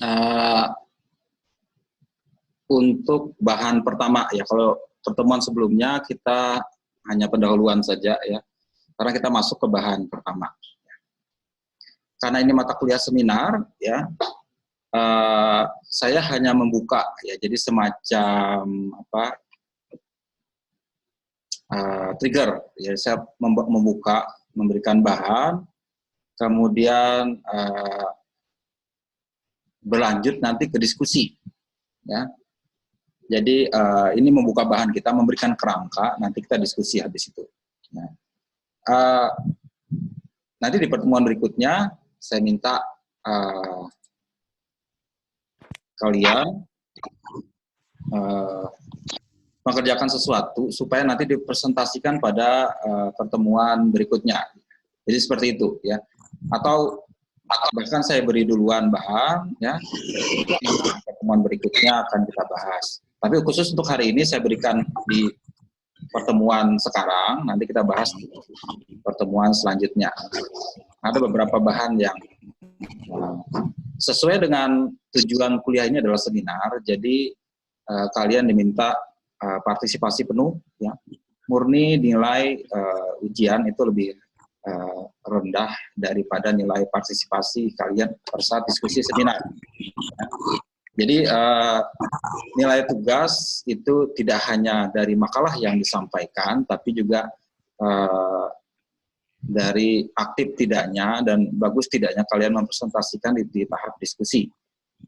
Uh, untuk bahan pertama ya, kalau pertemuan sebelumnya kita hanya pendahuluan saja ya, karena kita masuk ke bahan pertama. Karena ini mata kuliah seminar ya, saya hanya membuka ya, jadi semacam apa, trigger ya, saya membuka, memberikan bahan, kemudian berlanjut nanti ke diskusi ya. Jadi ini membuka bahan kita, memberikan kerangka, nanti kita diskusi habis itu. Nah, nanti di pertemuan berikutnya saya minta kalian mengerjakan sesuatu supaya nanti dipresentasikan pada pertemuan berikutnya. Jadi seperti itu ya. Atau bahkan saya beri duluan bahan ya, pertemuan berikutnya akan kita bahas. Tapi khusus untuk hari ini saya berikan di pertemuan sekarang, nanti kita bahas di pertemuan selanjutnya. Ada beberapa bahan yang sesuai dengan tujuan kuliah ini adalah seminar, jadi kalian diminta partisipasi penuh ya. Murni nilai ujian itu lebih rendah daripada nilai partisipasi kalian pada saat diskusi seminar. Jadi nilai tugas itu tidak hanya dari makalah yang disampaikan, tapi juga dari aktif tidaknya dan bagus tidaknya kalian mempresentasikan di tahap diskusi.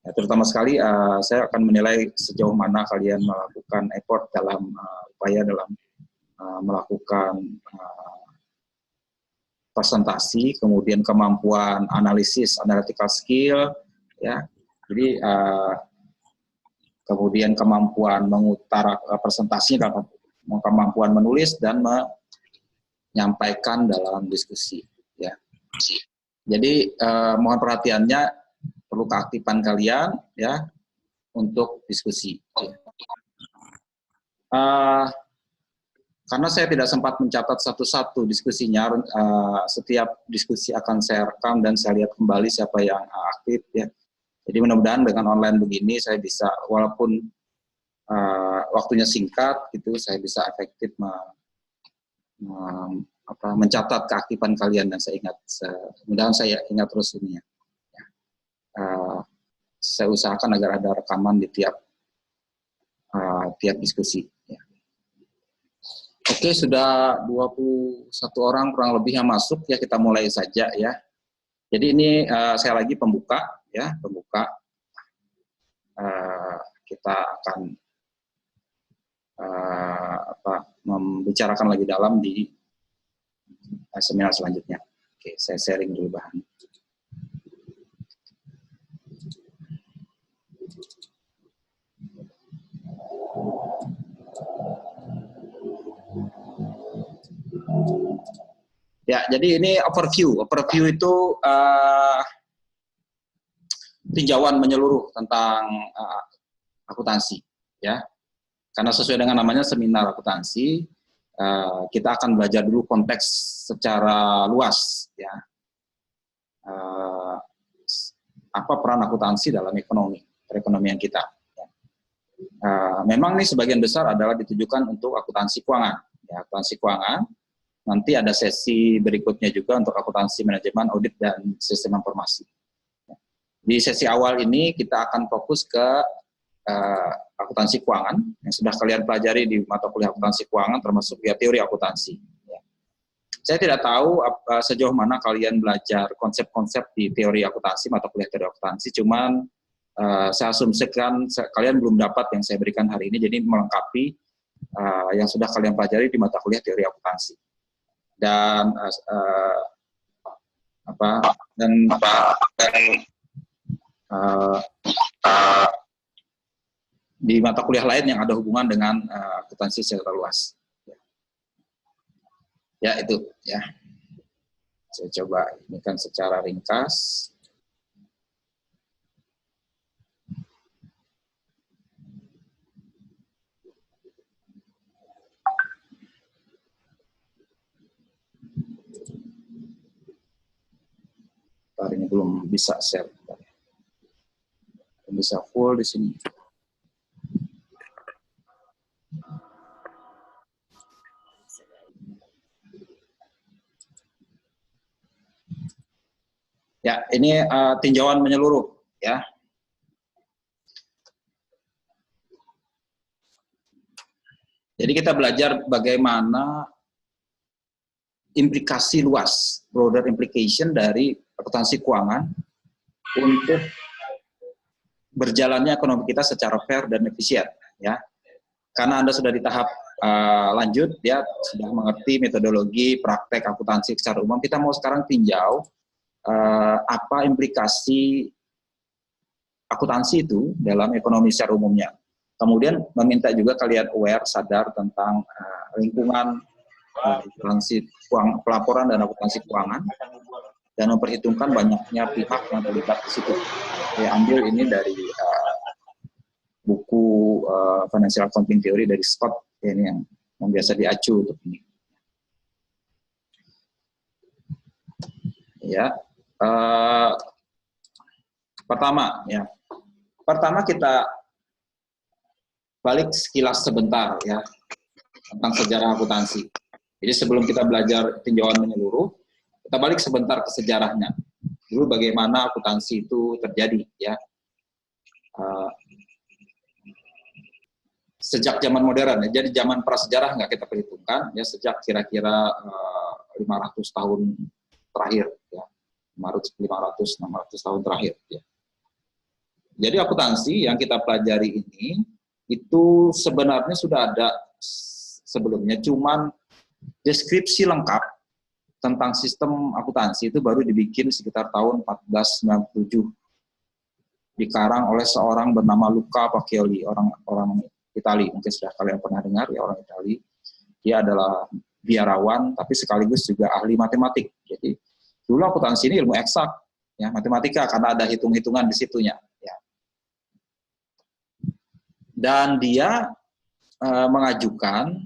Ya, terutama sekali saya akan menilai sejauh mana kalian melakukan effort dalam upaya dalam melakukan presentasi, kemudian kemampuan analisis, analytical skill, ya. Jadi kemudian kemampuan mengutara presentasi, kemampuan menulis dan menyampaikan dalam diskusi, ya. Jadi mohon perhatiannya, perlu keaktifan kalian, ya, untuk diskusi. Karena saya tidak sempat mencatat satu-satu diskusinya, setiap diskusi akan saya rekam dan saya lihat kembali siapa yang aktif ya. Jadi mudah-mudahan dengan online begini saya bisa, walaupun waktunya singkat gitu, saya bisa efektif mencatat keaktifan kalian dan saya ingat, mudah-mudahan saya ingat terus ini ya. Saya usahakan agar ada rekaman di tiap diskusi. Ya. Oke, sudah 21 orang kurang lebih yang masuk ya, kita mulai saja ya. Jadi ini saya lagi pembuka ya, pembuka. Kita akan membicarakan lagi dalam di seminar selanjutnya. Oke, saya sharing dulu bahan. Ya, jadi ini overview. Overview itu tinjauan menyeluruh tentang akuntansi, ya. Karena sesuai dengan namanya seminar akuntansi, kita akan belajar dulu konteks secara luas, ya. Apa peran akuntansi dalam perekonomian kita. Ya. Memang nih sebagian besar adalah ditujukan untuk akuntansi keuangan, ya, akuntansi keuangan. Nanti ada sesi berikutnya juga untuk akuntansi manajemen, audit, dan sistem informasi. Di sesi awal ini kita akan fokus ke akuntansi keuangan yang sudah kalian pelajari di mata kuliah akuntansi keuangan, termasuk ya teori akuntansi. Ya. Saya tidak tahu sejauh mana kalian belajar konsep-konsep di teori akuntansi, mata kuliah teori akuntansi, cuman saya asumsikan kalian belum dapat yang saya berikan hari ini, jadi melengkapi yang sudah kalian pelajari di mata kuliah teori akuntansi. Dan di mata kuliah lain yang ada hubungan dengan akuntansi secara luas. Ya, itu ya. Saya coba ini kan secara ringkas. Hari ini belum bisa share. bisa full di sini. Ya, ini tinjauan menyeluruh ya. Jadi kita belajar bagaimana implikasi luas, broader implication dari akuntansi keuangan untuk berjalannya ekonomi kita secara fair dan efisien, ya. Karena Anda sudah di tahap lanjut, ya, sudah mengerti metodologi praktek akuntansi secara umum. Kita mau sekarang tinjau apa implikasi akuntansi itu dalam ekonomi secara umumnya. Kemudian meminta juga kalian aware, sadar tentang lingkungan akuntansi pelaporan dan akuntansi keuangan, dan memperhitungkan banyaknya pihak yang terlibat di situ. Saya ambil ini dari buku Financial Accounting Theory dari Scott, ini yang biasa diacu untuk ini. Ya, pertama kita balik sekilas sebentar ya tentang sejarah akuntansi. Jadi sebelum kita belajar tinjauan menyeluruh, kita balik sebentar ke sejarahnya. Dulu bagaimana akuntansi itu terjadi ya. Sejak zaman modern ya, jadi zaman prasejarah nggak kita perhitungkan ya, sejak kira-kira 500 tahun terakhir ya. 500-600 tahun terakhir ya. Jadi akuntansi yang kita pelajari ini itu sebenarnya sudah ada sebelumnya, cuman deskripsi lengkap tentang sistem akuntansi itu baru dibikin sekitar tahun 1497, dikarang oleh seorang bernama Luca Pacioli, orang Itali. Mungkin sudah kalian pernah dengar ya, orang Itali. Dia adalah biarawan tapi sekaligus juga ahli matematik. Jadi dulu akuntansi ini ilmu eksak ya, matematika, karena ada hitung-hitungan di situnya ya. Dan dia mengajukan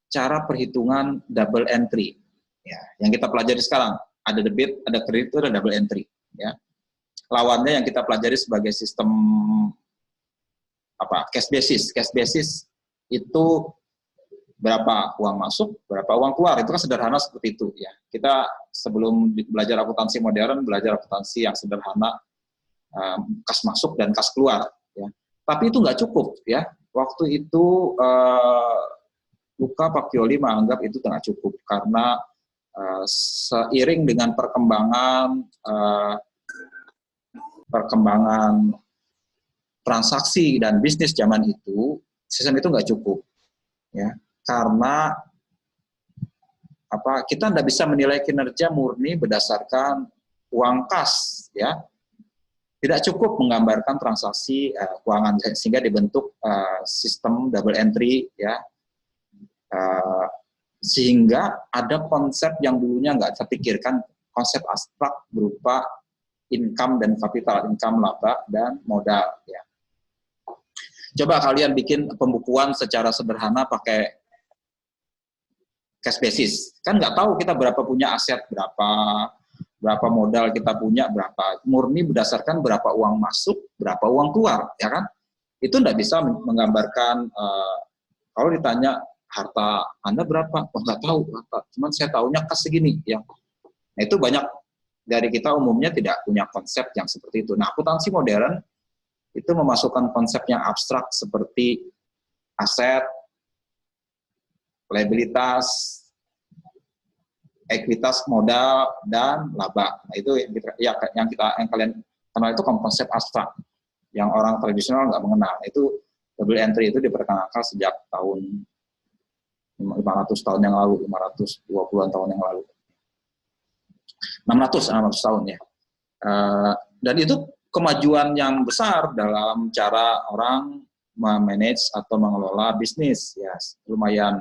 cara perhitungan double entry ya, yang kita pelajari sekarang. Ada debit, ada kredit, ada double entry ya. Lawannya yang kita pelajari sebagai sistem cash basis. Cash basis itu berapa uang masuk, berapa uang keluar. Itu kan sederhana seperti itu ya. Kita sebelum belajar akuntansi modern, belajar akuntansi yang sederhana, kas masuk dan kas keluar ya. Tapi itu nggak cukup ya. Waktu itu Luca Pacioli menganggap itu tidak cukup, karena seiring dengan perkembangan transaksi dan bisnis zaman itu, sistem itu nggak cukup ya, karena kita tidak bisa menilai kinerja murni berdasarkan uang kas ya. Tidak cukup menggambarkan transaksi keuangan, sehingga dibentuk sistem double entry ya, sehingga ada konsep yang dulunya nggak terpikirkan, konsep abstrak berupa income dan kapital, income laba dan modal ya. Coba kalian bikin pembukuan secara sederhana pakai cash basis, kan nggak tahu kita berapa punya aset, berapa modal kita punya, berapa, murni berdasarkan berapa uang masuk, berapa uang keluar, ya kan? Itu tidak bisa menggambarkan, kalau ditanya harta Anda berapa, oh nggak tahu, cuman saya tahunya kas segini, ya. Nah itu banyak dari kita umumnya tidak punya konsep yang seperti itu. Nah akuntansi modern itu memasukkan konsep yang abstrak seperti aset, liabilitas, ekuitas, modal, dan laba. Nah itu yang kalian kenal itu konsep abstrak yang orang tradisional nggak mengenal. Itu double entry itu diperkenalkan sejak tahun 500 tahun yang lalu, 520-an tahun yang lalu. 600 tahun ya. Dan itu kemajuan yang besar dalam cara orang memanage atau mengelola bisnis ya, lumayan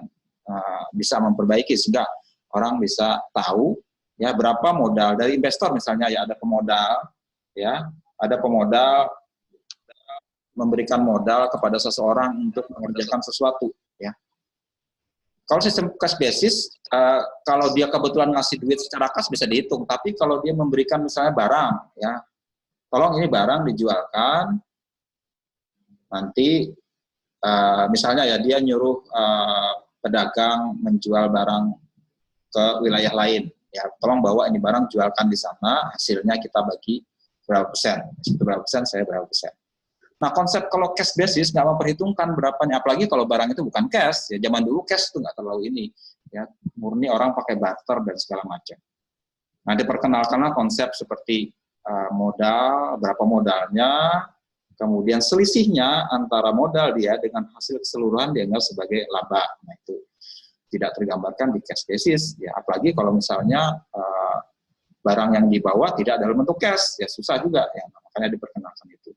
bisa memperbaiki, sehingga orang bisa tahu ya berapa modal dari investor misalnya ya, ada pemodal memberikan modal kepada seseorang untuk mengerjakan sesuatu ya. Kalau sistem cash basis, kalau dia kebetulan ngasih duit secara kas bisa dihitung, tapi kalau dia memberikan misalnya barang ya, tolong ini barang dijualkan Nanti misalnya ya dia nyuruh pedagang menjual barang ke wilayah lain, ya tolong bawa ini barang jualkan di sana, hasilnya kita bagi berapa persen, itu berapa persen, saya berapa persen. Nah konsep kalau cash basis nggak memperhitungkan berapanya, apalagi kalau barang itu bukan cash, ya zaman dulu cash itu nggak terlalu ini, ya murni orang pakai barter dan segala macam. Nah diperkenalkanlah konsep seperti modal, berapa modalnya, kemudian selisihnya antara modal dia dengan hasil keseluruhan dianggap sebagai laba. Nah itu tidak tergambarkan di cash basis, ya apalagi kalau misalnya barang yang dibawa tidak dalam bentuk cash, ya susah juga, ya makanya diperkenalkan itu.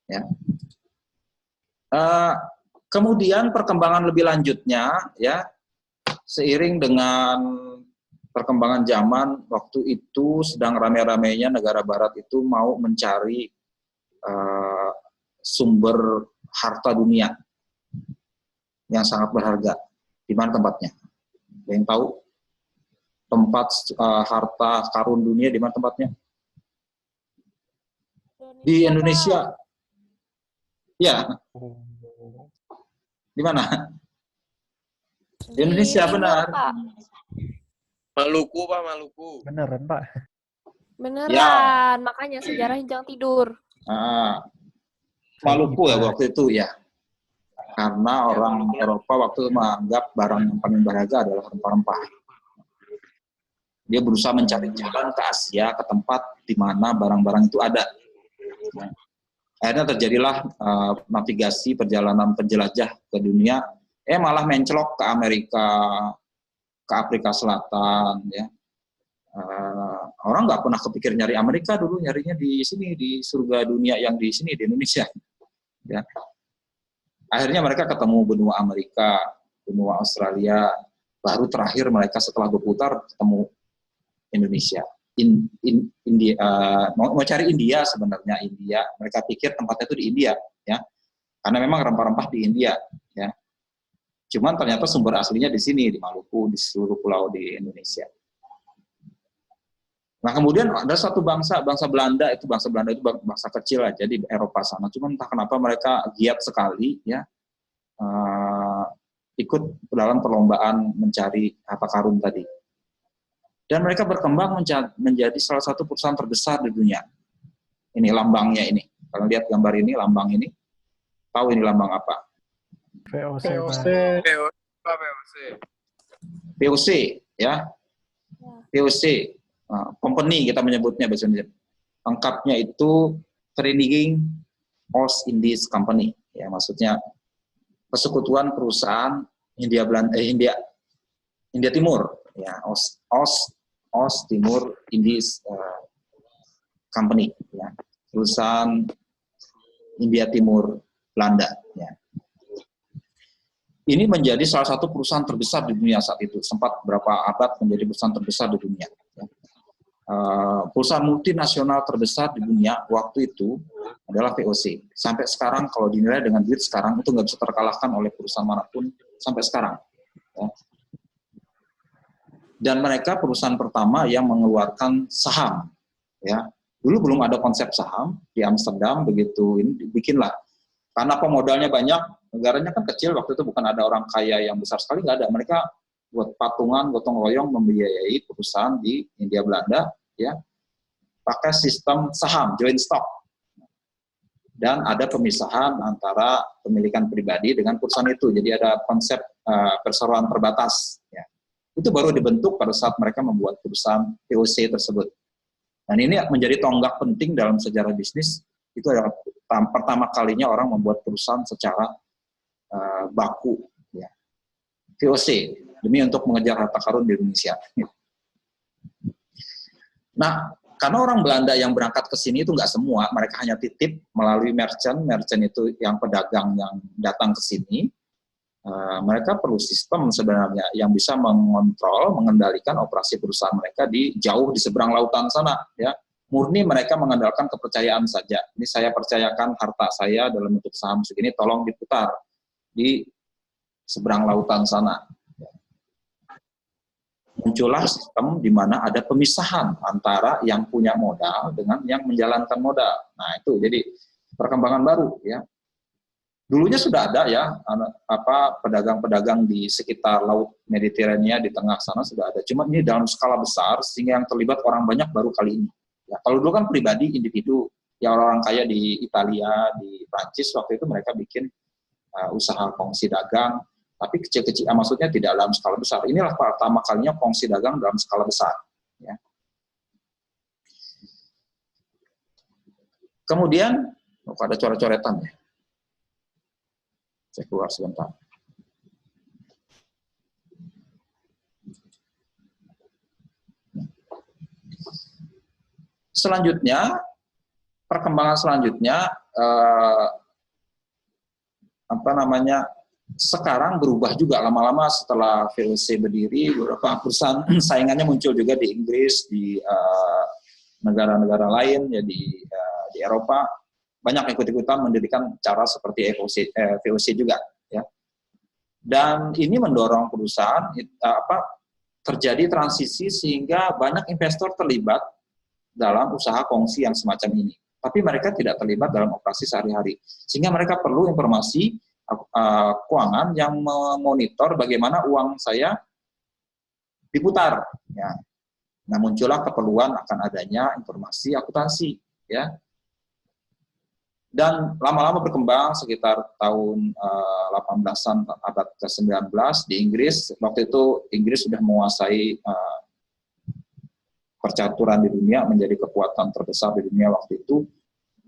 Ya. Kemudian perkembangan lebih lanjutnya, ya seiring dengan perkembangan zaman, waktu itu sedang rame-ramenya negara Barat itu mau mencari sumber harta dunia yang sangat berharga. Di mana tempatnya? Ada yang tahu? Tempat harta karun dunia di mana tempatnya? Di Indonesia. Ya. Di mana? Di Indonesia, benar. Pak. Maluku, Pak, Maluku. Beneran, Pak. Beneran, Ya. makanya sejarah hinjang tidur. Maluku ya waktu itu ya. Karena orang Eropa waktu itu menganggap barang yang paling berharga adalah rempah-rempah. Dia berusaha mencari jalan ke Asia, ke tempat di mana barang-barang itu ada. Akhirnya terjadilah navigasi perjalanan penjelajah ke dunia, malah mencelok ke Amerika, ke Afrika Selatan, ya. Orang nggak pernah kepikir nyari Amerika dulu, nyarinya di sini, di surga dunia yang di sini, di Indonesia. Ya. Akhirnya mereka ketemu benua Amerika, benua Australia, baru terakhir mereka setelah berputar ketemu Indonesia. India, mau cari India sebenarnya, India. Mereka pikir tempatnya itu di India, ya, karena memang rempah-rempah di India, ya. Cuman ternyata sumber aslinya di sini, di Maluku, di seluruh pulau di Indonesia. Nah kemudian ada satu bangsa Belanda itu bangsa kecil aja di Eropa sana. Cuman entah kenapa mereka giat sekali, ya, ikut dalam perlombaan mencari harta karun tadi. Dan mereka berkembang menjadi salah satu perusahaan terbesar di dunia. Ini lambangnya ini. Kalau lihat gambar ini, lambang ini, tahu ini lambang apa? VOC. VOC, ya. VOC, company kita menyebutnya bahasa Indonesia. Lengkapnya itu Vereniging Oost-Indisch Company. Ya, maksudnya persekutuan perusahaan India Timur, ya, Oost Timur Indies Company, ya, perusahaan India Timur Belanda, ya. Ini menjadi salah satu perusahaan terbesar di dunia saat itu, sempat berapa abad menjadi perusahaan terbesar di dunia, ya. Perusahaan multinasional terbesar di dunia waktu itu adalah VOC. Sampai sekarang kalau dinilai dengan duit sekarang itu nggak bisa terkalahkan oleh perusahaan manapun sampai sekarang, ya. Dan mereka perusahaan pertama yang mengeluarkan saham, ya. Dulu belum ada konsep saham di Amsterdam, begitu ini dibikinlah. Karena pemodalnya banyak, negaranya kan kecil waktu itu, bukan ada orang kaya yang besar sekali, nggak ada. Mereka buat patungan, gotong royong membiayai perusahaan di Hindia Belanda, ya, pakai sistem saham, joint stock. Dan ada pemisahan antara pemilikan pribadi dengan perusahaan itu. Jadi ada konsep perseroan terbatas, ya. Itu baru dibentuk pada saat mereka membuat perusahaan VOC tersebut. Dan ini menjadi tonggak penting dalam sejarah bisnis. Itu adalah pertama kalinya orang membuat perusahaan secara baku, ya. VOC, demi untuk mengejar harta karun di Indonesia. Nah, karena orang Belanda yang berangkat ke sini itu nggak semua, mereka hanya titip melalui merchant itu yang pedagang yang datang ke sini. Mereka perlu sistem sebenarnya yang bisa mengontrol, mengendalikan operasi perusahaan mereka jauh di seberang lautan sana, ya. Murni mereka mengandalkan kepercayaan saja. Ini saya percayakan harta saya dalam bentuk saham segini, tolong diputar di seberang lautan sana. Muncullah sistem di mana ada pemisahan antara yang punya modal dengan yang menjalankan modal. Nah itu, jadi perkembangan baru ya. Dulunya sudah ada ya, pedagang-pedagang di sekitar Laut Mediterania di tengah sana sudah ada. Cuma ini dalam skala besar sehingga yang terlibat orang banyak baru kali ini. Ya, kalau dulu kan pribadi, individu, ya orang-orang kaya di Italia, di Prancis waktu itu mereka bikin usaha kongsi dagang, tapi kecil-kecil, maksudnya tidak dalam skala besar. Inilah pertama kalinya kongsi dagang dalam skala besar. Ya. Kemudian, ada coret-coretan ya. Saya keluar sebentar. Selanjutnya, perkembangan selanjutnya, sekarang berubah juga lama-lama setelah VOC berdiri, beberapa perusahaan saingannya muncul juga di Inggris, di negara-negara lain, ya di Eropa. Banyak ikut-ikutan mendirikan cara seperti VOC juga, ya. Dan ini mendorong perusahaan terjadi transisi sehingga banyak investor terlibat dalam usaha kongsi yang semacam ini. Tapi mereka tidak terlibat dalam operasi sehari-hari, sehingga mereka perlu informasi keuangan yang memonitor bagaimana uang saya diputar. Ya. Nah, muncullah keperluan akan adanya informasi akuntansi, ya. Dan lama-lama berkembang sekitar tahun 18-an abad ke-19 di Inggris. Waktu itu Inggris sudah menguasai percaturan di dunia, menjadi kekuatan terbesar di dunia waktu itu,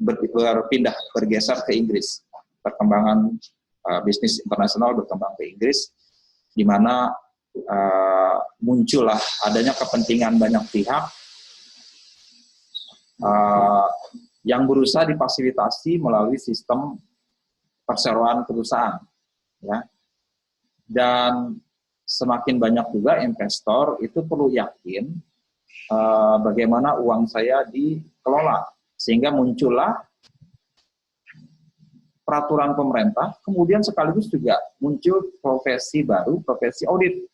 bergeser ke Inggris. Perkembangan bisnis internasional berkembang ke Inggris, di mana muncullah adanya kepentingan banyak pihak yang berusaha difasilitasi melalui sistem perseroan perusahaan, ya. Dan semakin banyak juga investor itu perlu yakin bagaimana uang saya dikelola, sehingga muncullah peraturan pemerintah. Kemudian sekaligus juga muncul profesi baru, profesi audit,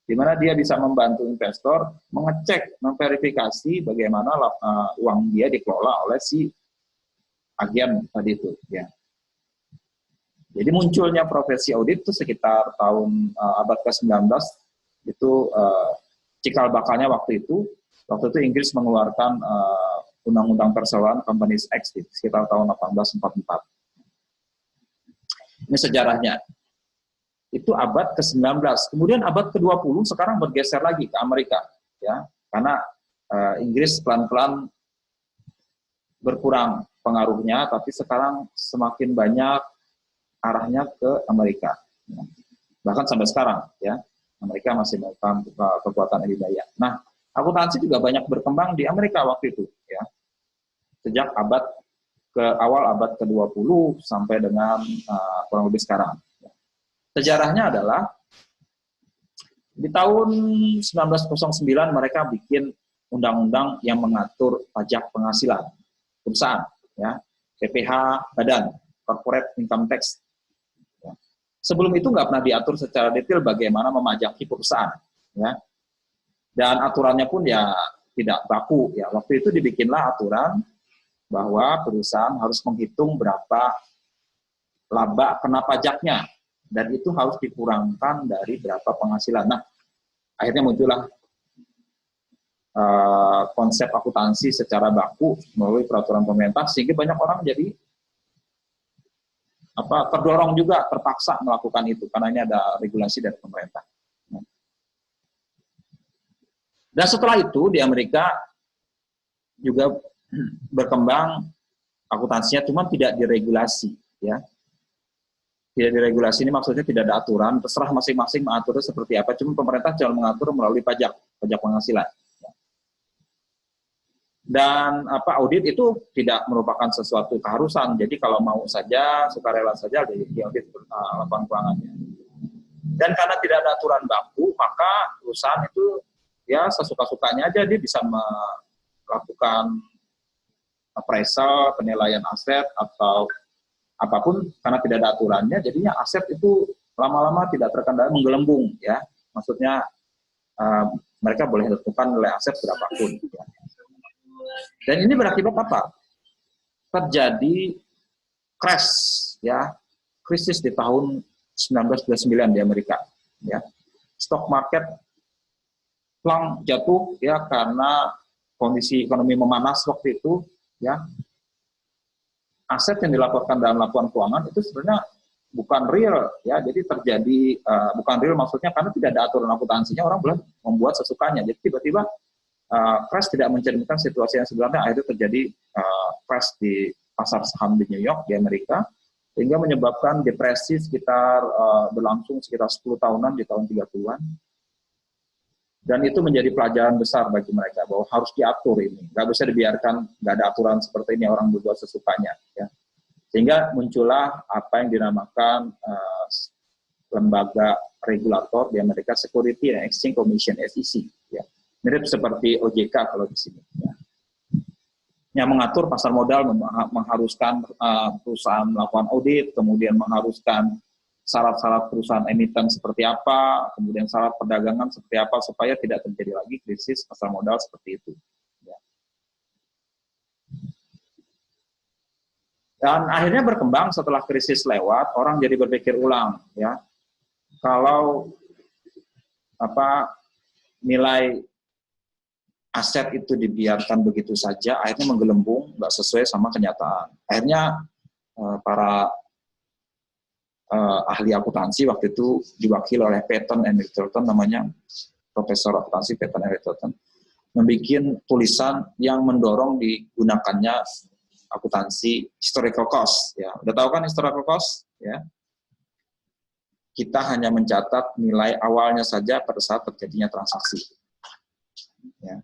di mana dia bisa membantu investor mengecek, memverifikasi bagaimana uang dia dikelola oleh si agen tadi itu. Ya. Jadi munculnya profesi audit itu sekitar tahun abad ke-19, itu cikal bakalnya waktu itu Inggris mengeluarkan Undang-Undang Perseroan Companies Act sekitar tahun 1844. Ini sejarahnya. Itu abad ke-19. Kemudian abad ke-20 sekarang bergeser lagi ke Amerika, ya. Karena Inggris pelan-pelan berkurang pengaruhnya, tapi sekarang semakin banyak arahnya ke Amerika. Ya. Bahkan sampai sekarang, ya, Amerika masih memegang kekuatan adidaya. Nah, akuntansi juga banyak berkembang di Amerika waktu itu, ya. Sejak awal abad ke-20 sampai dengan kurang lebih sekarang. Sejarahnya adalah di tahun 1909 mereka bikin undang-undang yang mengatur pajak penghasilan perusahaan, ya, PPH Badan, Corporate Income Tax. Ya. Sebelum itu nggak pernah diatur secara detail bagaimana memajaki perusahaan, ya. Dan aturannya pun ya tidak baku, ya. Waktu itu dibikinlah aturan bahwa perusahaan harus menghitung berapa laba kena pajaknya, dan itu harus dikurangkan dari berapa penghasilan. Nah, akhirnya muncullah konsep akuntansi secara baku melalui peraturan pemerintah, sehingga banyak orang jadi terdorong juga, terpaksa melakukan itu karena ini ada regulasi dari pemerintah. Dan setelah itu di Amerika juga berkembang akuntansinya, cuma tidak diregulasi, ya. Tidak diregulasi ini maksudnya tidak ada aturan, terserah masing-masing mengaturnya seperti apa, cuma pemerintah cuma mengatur melalui pajak penghasilan. Dan audit itu tidak merupakan sesuatu keharusan, jadi kalau mau saja, sukarela saja di audit laporan keuangannya. Dan karena tidak ada aturan baku, maka perusahaan itu ya sesuka-sukanya aja dia bisa melakukan appraisal, penilaian aset, atau apapun, karena tidak ada aturannya, jadinya aset itu lama-lama tidak terkendali, menggelembung, ya. Maksudnya mereka boleh tentukan nilai aset berapapun. Ya. Dan ini berakibat apa? Terjadi crash, ya, krisis di tahun 1929 di Amerika, ya. Stock market plong jatuh, ya, karena kondisi ekonomi memanas waktu itu, ya. Aset yang dilaporkan dalam laporan keuangan itu sebenarnya bukan real, ya. Jadi terjadi bukan real maksudnya karena tidak ada aturan akuntansinya, orang boleh membuat sesukanya. Jadi tiba-tiba crash tidak mencerminkan situasi yang sebenarnya, akhirnya terjadi crash di pasar saham di New York, di Amerika, sehingga menyebabkan depresi sekitar berlangsung sekitar 10 tahunan di tahun 30-an. Dan itu menjadi pelajaran besar bagi mereka, bahwa harus diatur ini. Nggak bisa dibiarkan, nggak ada aturan seperti ini, orang berbuat sesukanya. Ya. Sehingga muncullah apa yang dinamakan lembaga regulator di Amerika, Security and Exchange Commission, SEC. Ya. Mirip seperti OJK kalau di sini. Ya. Yang mengatur pasar modal, mengharuskan perusahaan melakukan audit, kemudian mengharuskan syarat-syarat perusahaan emiten seperti apa, kemudian syarat perdagangan seperti apa, supaya tidak terjadi lagi krisis pasar modal seperti itu. Ya. Dan akhirnya berkembang setelah krisis lewat, orang jadi berpikir ulang, ya, kalau nilai aset itu dibiarkan begitu saja, akhirnya menggelembung, nggak sesuai sama kenyataan. Akhirnya para ahli akuntansi waktu itu diwakili oleh Patton and Littleton, namanya Profesor Akuntansi Patton and Littleton, membuat tulisan yang mendorong digunakannya akuntansi historical cost. Ya, udah tahu kan historical cost? Ya, kita hanya mencatat nilai awalnya saja pada saat terjadinya transaksi. Ya.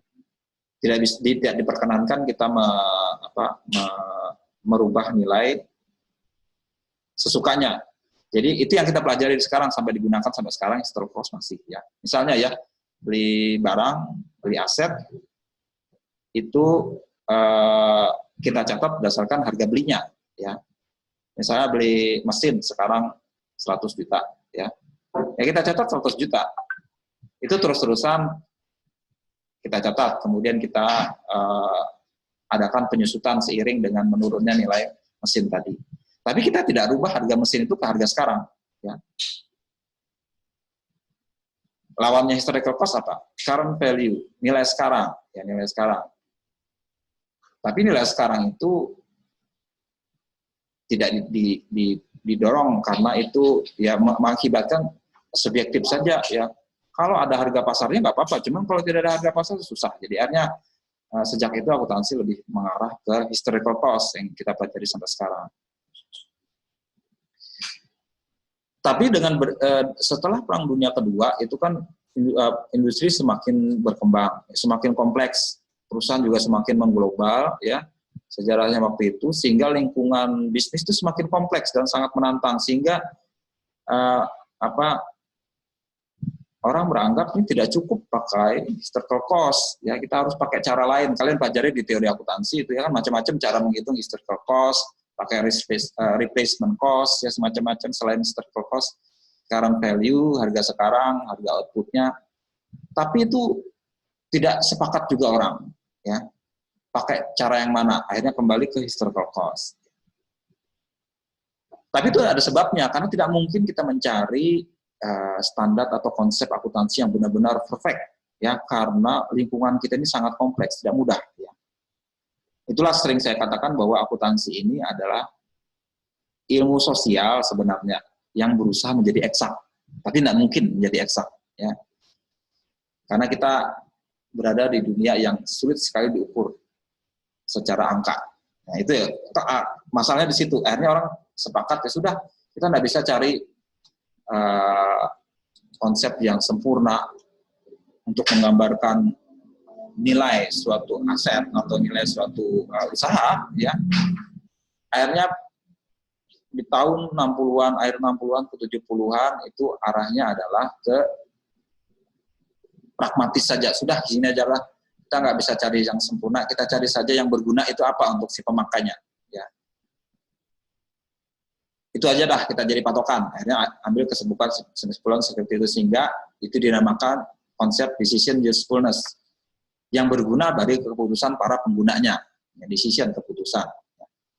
Tidak diperkenankan kita merubah nilai sesukanya. Jadi itu yang kita pelajari sekarang, sampai digunakan sampai sekarang historical cost masih, ya. Misalnya ya, beli barang, beli aset itu kita catat berdasarkan harga belinya, ya. Misalnya beli mesin sekarang 100 juta, ya. Ya kita catat 100 juta. Itu terus-terusan kita catat, kemudian kita adakan penyusutan seiring dengan menurunnya nilai mesin tadi. Tapi kita tidak rubah harga mesin itu ke harga sekarang. Ya. Lawannya historical cost apa? Current value, nilai sekarang. Ya, nilai sekarang. Tapi nilai sekarang itu tidak didorong karena itu ya mengakibatkan subjektif saja. Ya. Kalau ada harga pasarnya nggak apa-apa, cuman kalau tidak ada harga pasar susah. Jadi akhirnya sejak itu akuntansi lebih mengarah ke historical cost yang kita pelajari sampai sekarang. Tapi setelah Perang Dunia Kedua itu kan industri semakin berkembang, semakin kompleks, perusahaan juga semakin mengglobal, ya sejarahnya waktu itu, sehingga lingkungan bisnis itu semakin kompleks dan sangat menantang, sehingga orang beranggap ini tidak cukup pakai historical cost, ya kita harus pakai cara lain. Kalian pelajari di teori akuntansi itu ya kan macam-macam cara menghitung historical cost, pakai replacement cost, ya semacam-macam selain historical cost, current value, harga sekarang, harga outputnya. Tapi itu tidak sepakat juga orang, ya pakai cara yang mana. Akhirnya kembali ke historical cost. Tapi itu ada sebabnya, karena tidak mungkin kita mencari standar atau konsep akuntansi yang benar-benar perfect, ya karena lingkungan kita ini sangat kompleks, tidak mudah. Ya. Itulah sering saya katakan bahwa akuntansi ini adalah ilmu sosial sebenarnya yang berusaha menjadi eksak, tapi tidak mungkin menjadi eksak, ya. Karena kita berada di dunia yang sulit sekali diukur secara angka. Nah itu ya, masalahnya di situ. Akhirnya orang sepakat ya sudah, kita tidak bisa cari konsep yang sempurna untuk menggambarkan nilai suatu aset atau nilai suatu usaha, ya. Akhirnya di tahun 60-an, akhir 60-an ke 70-an itu arahnya adalah ke pragmatis saja. Sudah gini aja lah, kita nggak bisa cari yang sempurna, kita cari saja yang berguna itu apa untuk si pemakainya, ya. Itu aja dah kita jadi patokan. Akhirnya ambil kesimpulan seperti itu, sehingga itu dinamakan konsep decision usefulness yang berguna bagi keputusan para penggunanya. Decision keputusan.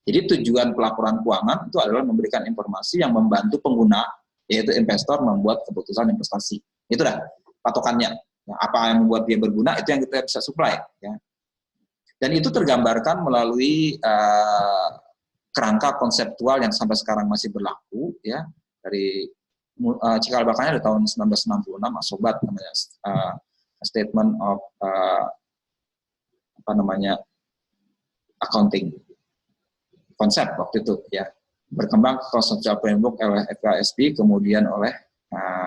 Jadi tujuan pelaporan keuangan itu adalah memberikan informasi yang membantu pengguna, yaitu investor, membuat keputusan investasi. Itulah patokannya. Ya, apa yang membuat dia berguna itu yang kita bisa supply. Ya. Dan itu tergambarkan melalui kerangka konseptual yang sampai sekarang masih berlaku. Ya, dari cikal bakalnya dari tahun 1966, Sobat namanya, Statement of accounting. Konsep waktu itu ya berkembang ke konseptual framework oleh FKSB, kemudian oleh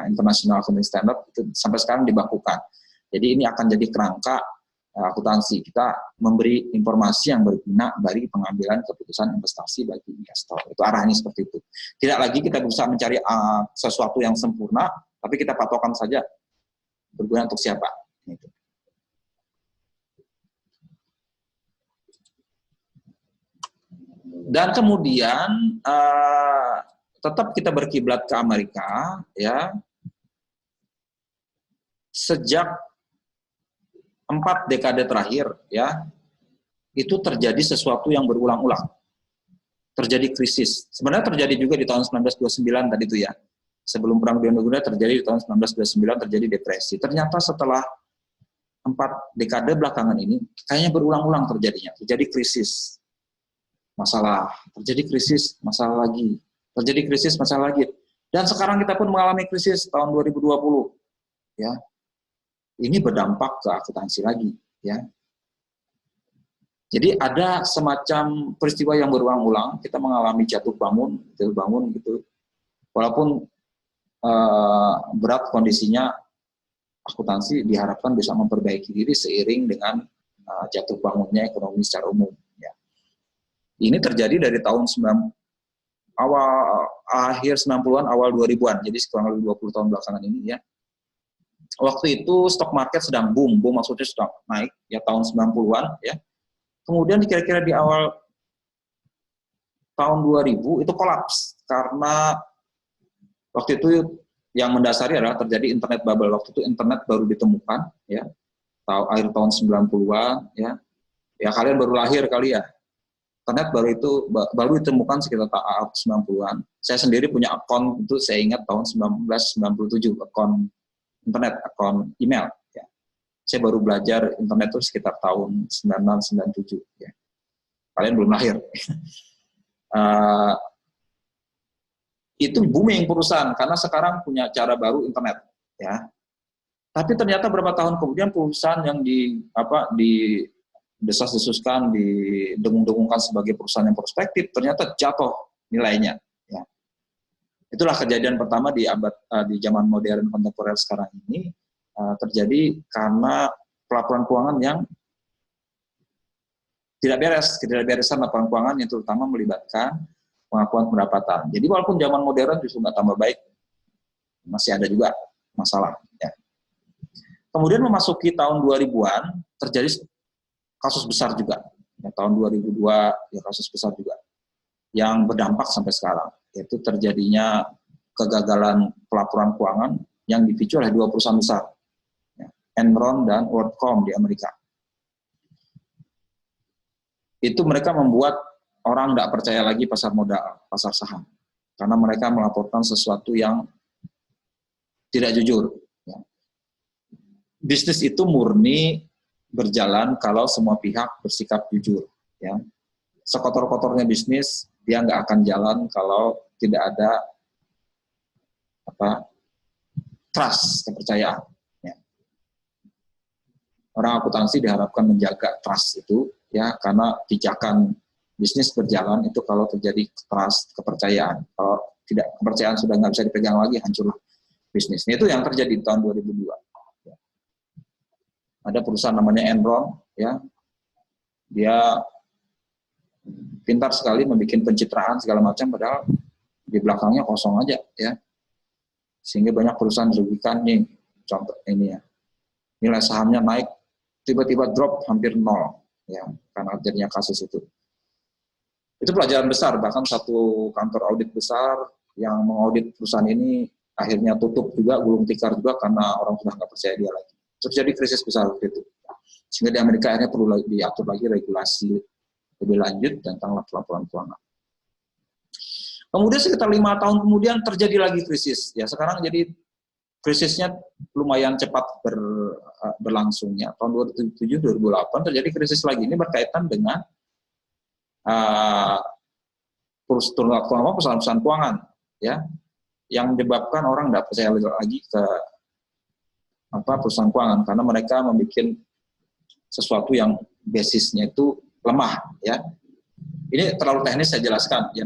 International Accounting Standard, itu sampai sekarang dibakukan. Jadi ini akan jadi kerangka akuntansi, kita memberi informasi yang berguna bagi pengambilan keputusan investasi bagi investor. Itu arahnya seperti itu. Tidak lagi kita berusaha mencari sesuatu yang sempurna, tapi kita patokan saja berguna untuk siapa. Gitu. Dan kemudian tetap kita berkiblat ke Amerika, ya. Sejak 4 dekade terakhir, ya, itu terjadi sesuatu yang berulang-ulang. Terjadi krisis. Sebenarnya terjadi juga di tahun 1929 tadi itu ya. Sebelum Perang Dunia Kedua terjadi di tahun 1929 terjadi depresi. Ternyata setelah 4 dekade belakangan ini kayaknya berulang-ulang terjadinya. Terjadi krisis. Masalah, terjadi krisis, masalah lagi, terjadi krisis, masalah lagi. Dan sekarang kita pun mengalami krisis tahun 2020. Ya. Ini berdampak ke akuntansi lagi, ya. Jadi ada semacam peristiwa yang berulang-ulang, kita mengalami jatuh bangun gitu. Walaupun berat kondisinya, akuntansi diharapkan bisa memperbaiki diri seiring dengan jatuh bangunnya ekonomi secara umum. Ini terjadi dari tahun akhir 90-an, awal 2000-an, jadi kurang lebih 20 tahun belakangan ini ya. Waktu itu stok market sedang boom maksudnya sedang naik, ya tahun 90-an ya. Kemudian kira-kira di awal tahun 2000 itu kolaps, karena waktu itu yang mendasari adalah terjadi internet bubble. Waktu itu internet baru ditemukan, ya, akhir tahun 90-an ya. Ya kalian baru lahir kali ya. Internet baru ditemukan sekitar tahun 90-an. Saya sendiri punya akun itu, saya ingat tahun 1997, akun internet, akun email. Ya. Saya baru belajar internet itu sekitar tahun 96-97. Ya. Kalian belum lahir. Itu booming perusahaan karena sekarang punya cara baru internet. Ya. Tapi ternyata beberapa tahun kemudian perusahaan yang desas-desuskan, didengung-dengungkan sebagai perusahaan yang prospektif, ternyata jatuh nilainya. Ya. Itulah kejadian pertama di zaman modern kontemporer sekarang ini, terjadi karena pelaporan keuangan yang tidak beresan laporan keuangan yang terutama melibatkan pengakuan pendapatan. Jadi walaupun zaman modern justru nggak tambah baik, masih ada juga masalah. Ya. Kemudian memasuki tahun 2000-an, terjadi kasus besar juga, ya, tahun 2002 ya kasus besar juga, yang berdampak sampai sekarang, yaitu terjadinya kegagalan pelaporan keuangan yang dipicu oleh 2 perusahaan besar, ya, Enron dan WorldCom di Amerika. Itu mereka membuat orang tidak percaya lagi pasar modal, pasar saham, karena mereka melaporkan sesuatu yang tidak jujur. Ya. Bisnis itu murni berjalan kalau semua pihak bersikap jujur. Ya. Sekotor-kotornya bisnis, dia nggak akan jalan kalau tidak ada trust, kepercayaan. Ya. Orang akuntansi diharapkan menjaga trust itu, ya, karena pijakan bisnis berjalan itu kalau terjadi trust, kepercayaan. Kalau tidak, kepercayaan sudah nggak bisa dipegang lagi, hancurlah bisnis. Itu yang terjadi di tahun 2002. Ada perusahaan namanya Enron, ya, dia pintar sekali membuat pencitraan segala macam, padahal di belakangnya kosong aja, ya, sehingga banyak perusahaan dirugikan nih. Contoh ini ya, nilai sahamnya naik, tiba-tiba drop hampir nol, ya, karena terjadinya kasus itu. Itu pelajaran besar, bahkan satu kantor audit besar yang mengaudit perusahaan ini akhirnya tutup juga, gulung tikar juga karena orang sudah nggak percaya dia lagi. Terjadi krisis besar waktu itu, sehingga di Amerika akhirnya perlu diatur lagi regulasi lebih lanjut tentang laporan keuangan. Kemudian sekitar 5 tahun kemudian terjadi lagi krisis. Ya sekarang jadi krisisnya lumayan cepat berlangsungnya. Tahun 2007-2008 terjadi krisis lagi. Ini berkaitan dengan perusahaan keuangan, ya, yang menyebabkan orang tidak percaya lagi ke perusahaan keuangan karena mereka membuat sesuatu yang basisnya itu lemah, ya. Ini terlalu teknis saya jelaskan, ya,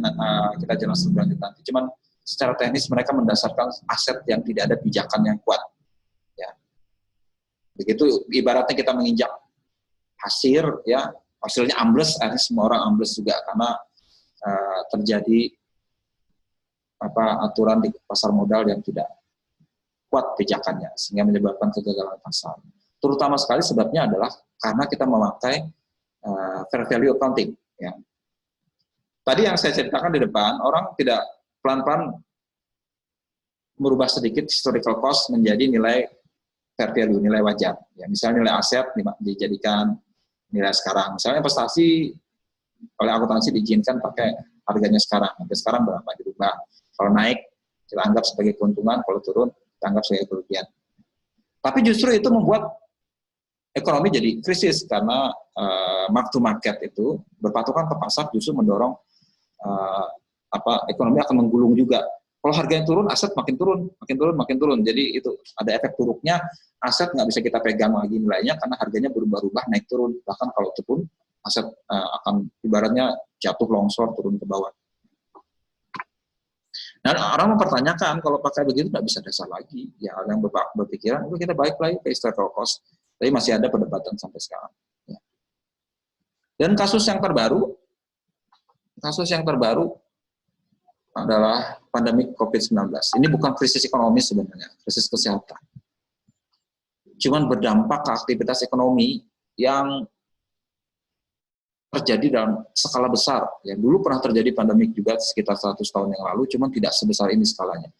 kita jelaskan lebih lanjut nanti. Cuman secara teknis mereka mendasarkan aset yang tidak ada pijakan yang kuat, ya. Begitu ibaratnya kita menginjak pasir, ya, hasilnya ambles, akhirnya semua orang ambles juga karena terjadi aturan di pasar modal yang tidak kuat pijakannya sehingga menyebabkan kegagalan pasar. Terutama sekali sebabnya adalah karena kita memakai fair value accounting, ya. Tadi yang saya ceritakan di depan, orang tidak pelan-pelan merubah sedikit historical cost menjadi nilai fair value, nilai wajar. Ya, misalnya nilai aset dijadikan nilai sekarang. Misalnya investasi oleh akuntansi diizinkan pakai harganya sekarang. Harga sekarang berapa dirubah. Kalau naik kita anggap sebagai keuntungan, kalau turun kita anggap sebagai kerugian. Tapi justru itu membuat ekonomi jadi krisis karena mark to market itu berpatokan ke pasar justru mendorong ekonomi akan menggulung juga. Kalau harganya turun, aset makin turun. Jadi itu ada efek buruknya, aset nggak bisa kita pegang lagi nilainya karena harganya berubah-ubah, naik turun. Bahkan kalau turun, aset akan ibaratnya jatuh longsor, turun ke bawah. Dan orang mempertanyakan, kalau pakai begitu nggak bisa dasar lagi. Ya, yang berpikiran, kita balik lagi ke historical cost. Tapi masih ada perdebatan sampai sekarang. Ya. Dan kasus yang terbaru adalah pandemi COVID-19. Ini bukan krisis ekonomi sebenarnya, krisis kesehatan. Cuman berdampak ke aktivitas ekonomi yang terjadi dalam skala besar. Ya, dulu pernah terjadi pandemi juga sekitar 100 tahun yang lalu, cuman tidak sebesar ini skalanya.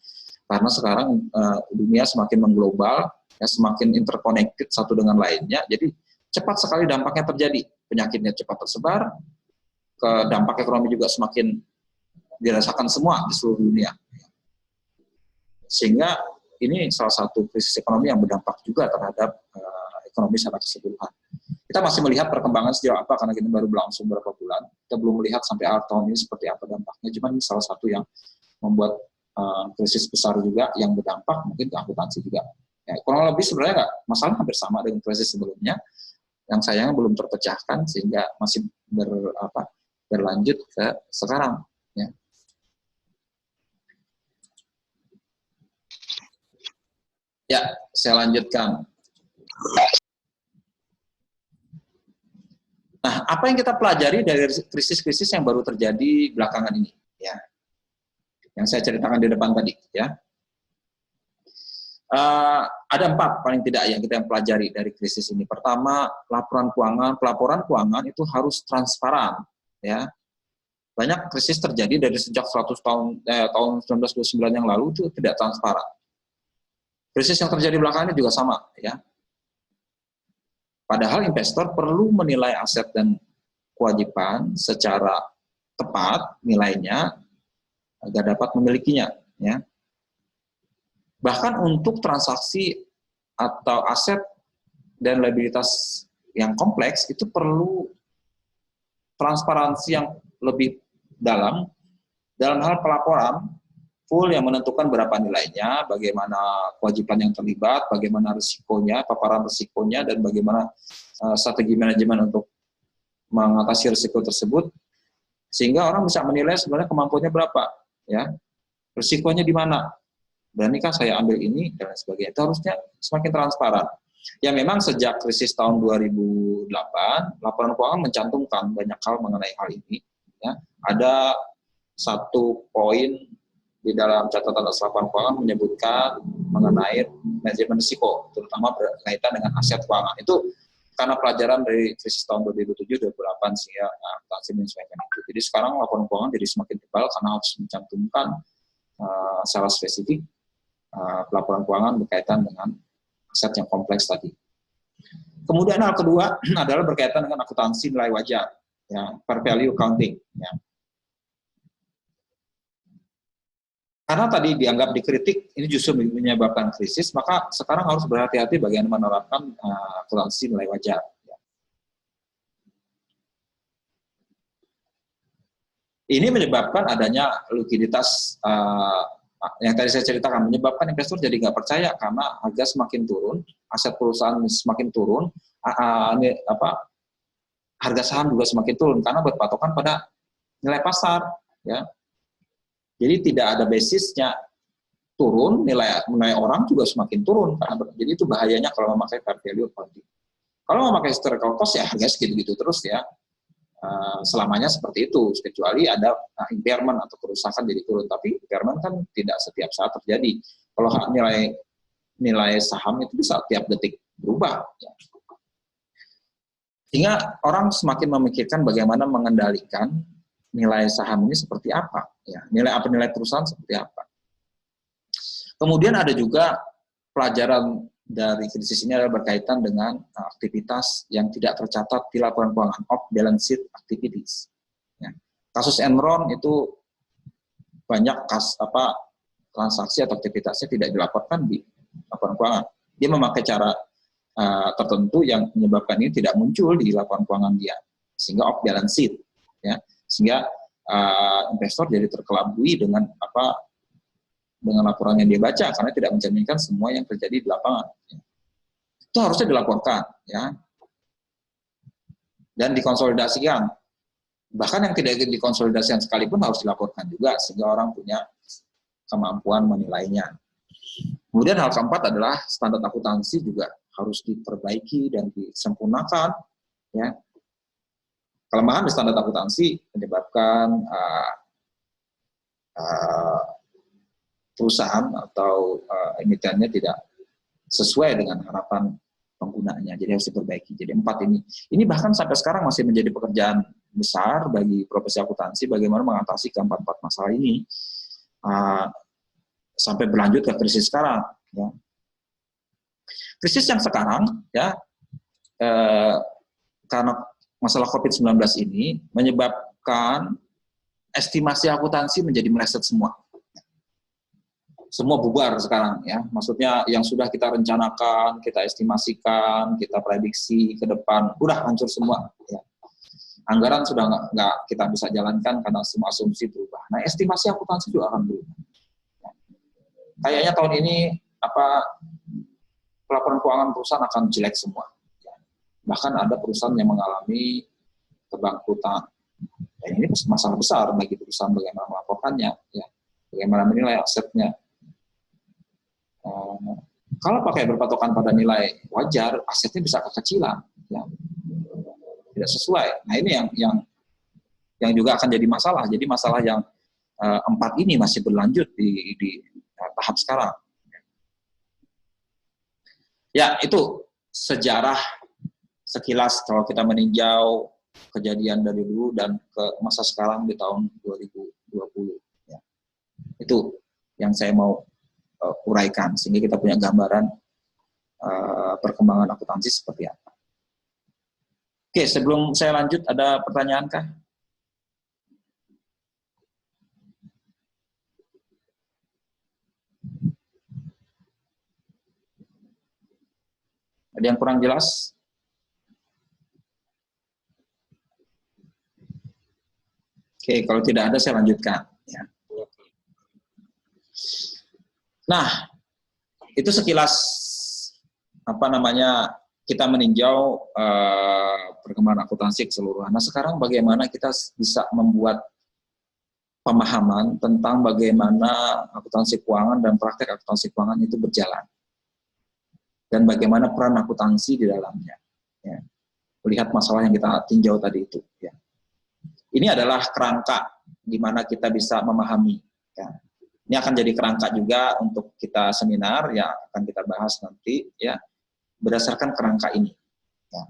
Karena sekarang dunia semakin mengglobal, ya, semakin interconnected satu dengan lainnya, jadi cepat sekali dampaknya terjadi. Penyakitnya cepat tersebar, dampak ekonomi juga semakin dirasakan semua di seluruh dunia. Sehingga ini salah satu krisis ekonomi yang berdampak juga terhadap ekonomi secara keseluruhan. Kita masih melihat perkembangan sejauh apa karena kita baru berlangsung beberapa bulan. Kita belum melihat sampai akhir tahun ini seperti apa dampaknya. Cuman ini salah satu yang membuat krisis besar juga yang berdampak mungkin ke akuntansi juga. Ya, kurang lebih sebenarnya masalah hampir sama dengan krisis sebelumnya. Yang sayangnya belum terpecahkan sehingga masih berlanjut ke sekarang. Ya. Ya, saya lanjutkan. Nah, apa yang kita pelajari dari krisis-krisis yang baru terjadi belakangan ini? Ya, yang saya ceritakan di depan tadi. Ya, ada 4 paling tidak yang kita pelajari dari krisis ini. Pertama, pelaporan keuangan itu harus transparan. Ya, banyak krisis terjadi dari sejak 100 tahun 1929 yang lalu itu tidak transparan. Krisis yang terjadi belakangan ini juga sama, ya. Padahal investor perlu menilai aset dan kewajiban secara tepat nilainya agar dapat memilikinya, ya. Bahkan untuk transaksi atau aset dan liabilitas yang kompleks itu perlu transparansi yang lebih dalam hal pelaporan full yang menentukan berapa nilainya, bagaimana kewajiban yang terlibat, bagaimana risikonya, paparan risikonya, dan bagaimana strategi manajemen untuk mengatasi risiko tersebut, sehingga orang bisa menilai sebenarnya kemampuannya berapa, ya, risikonya di mana, beranikah saya ambil ini, dan sebagainya. Itu harusnya semakin transparan. Ya memang sejak krisis tahun 2008, laporan keuangan mencantumkan banyak hal mengenai hal ini. Ya. Ada 1 poin di dalam catatan laporan keuangan menyebutkan mengenai manajemen risiko, terutama berkaitan dengan aset keuangan. Itu karena pelajaran dari krisis tahun 2007-2008 sehingga akuntansi menyesuaikan itu. Jadi sekarang laporan keuangan jadi semakin tebal karena harus mencantumkan secara spesifik laporan keuangan berkaitan dengan aset yang kompleks tadi. Kemudian hal kedua adalah berkaitan dengan akuntansi nilai wajar. ya, fair value accounting. Ya. Karena tadi dianggap dikritik, ini justru menyebabkan krisis, maka sekarang harus berhati-hati bagaimana menerapkan akuntansi nilai wajar. Ini menyebabkan adanya likuiditas yang tadi saya ceritakan, menyebabkan investor jadi nggak percaya karena harga semakin turun, aset perusahaan semakin turun, harga saham juga semakin turun karena berpatokan pada nilai pasar. Ya. Jadi tidak ada basisnya, turun, nilai orang juga semakin turun. Jadi itu bahayanya kalau memakai fair value accounting. Kalau memakai historical cost ya harga segitu-gitu terus ya. Selamanya seperti itu, kecuali ada impairment atau kerusakan jadi turun. Tapi impairment kan tidak setiap saat terjadi. Kalau nilai saham itu bisa tiap detik berubah. Ya. Sehingga orang semakin memikirkan bagaimana mengendalikan nilai saham ini seperti apa, ya, nilai perusahaan seperti apa. Kemudian ada juga pelajaran dari krisis ini adalah berkaitan dengan aktivitas yang tidak tercatat di laporan keuangan, off balance sheet activities. Ya. Kasus Enron itu banyak transaksi atau aktivitasnya tidak dilaporkan di laporan keuangan. Dia memakai cara tertentu yang menyebabkan ini tidak muncul di laporan keuangan dia, sehingga off balance sheet. Ya. Sehingga investor jadi terkelabui dengan laporan yang dia baca karena tidak mencerminkan semua yang terjadi di lapangan. Itu harusnya dilaporkan, ya, dan dikonsolidasikan. Bahkan yang tidak dikonsolidasikan sekalipun harus dilaporkan juga sehingga orang punya kemampuan menilainya. Kemudian hal keempat adalah standar akuntansi juga harus diperbaiki dan disempurnakan. Ya. Kelemahan di standar akuntansi menyebabkan perusahaan atau emitennya tidak sesuai dengan harapan penggunanya. Jadi harus diperbaiki. Jadi 4 ini. Ini bahkan sampai sekarang masih menjadi pekerjaan besar bagi profesi akuntansi bagaimana mengatasi keempat masalah ini sampai berlanjut ke krisis sekarang. Ya. Krisis yang sekarang, ya, karena masalah COVID-19 ini menyebabkan estimasi akuntansi menjadi meleset semua. Semua bubar sekarang, ya. Maksudnya yang sudah kita rencanakan, kita estimasikan, kita prediksi ke depan, udah hancur semua. Ya. Anggaran sudah nggak kita bisa jalankan karena semua asumsi berubah. Nah, estimasi akuntansi juga akan berubah. Ya. Kayaknya tahun ini laporan keuangan perusahaan akan jelek semua. Bahkan ada perusahaan yang mengalami kebangkrutan. Dan ini masalah besar bagi perusahaan bagaimana melaporkannya, ya, bagaimana menilai asetnya. Kalau pakai berpatokan pada nilai wajar, asetnya bisa kekecilan, ya, tidak sesuai. Nah ini yang juga akan jadi masalah. Jadi masalah yang 4 ini masih berlanjut di tahap sekarang. Ya itu sejarah sekilas kalau kita meninjau kejadian dari dulu dan ke masa sekarang di tahun 2020. Ya. Itu yang saya mau uraikan, sehingga kita punya gambaran perkembangan akuntansi seperti apa. Oke, sebelum saya lanjut, ada pertanyaan kah? Ada yang kurang jelas? Oke, kalau tidak ada saya lanjutkan. Ya. Nah, itu sekilas kita meninjau perkembangan akuntansi keseluruhan. Nah, sekarang bagaimana kita bisa membuat pemahaman tentang bagaimana akuntansi keuangan dan praktek akuntansi keuangan itu berjalan. Dan bagaimana peran akuntansi di dalamnya. Ya. Melihat masalah yang kita tinjau tadi itu. Ya. Ini adalah kerangka di mana kita bisa memahami. Ya. Ini akan jadi kerangka juga untuk kita seminar yang akan kita bahas nanti, ya, berdasarkan kerangka ini. Ya.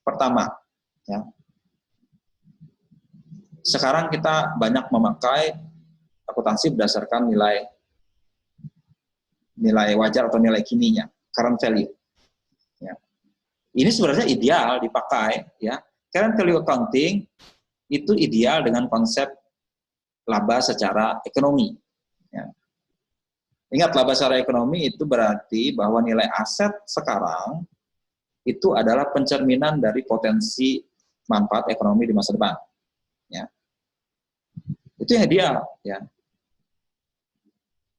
Pertama, ya, sekarang kita banyak memakai akuntansi berdasarkan nilai wajar atau nilai kininya, current value. Ya. Ini sebenarnya ideal dipakai, ya. current value accounting itu ideal dengan konsep laba secara ekonomi. Ya. Ingat, laba secara ekonomi itu berarti bahwa nilai aset sekarang itu adalah pencerminan dari potensi manfaat ekonomi di masa depan. Ya. Itu yang ideal. Ya.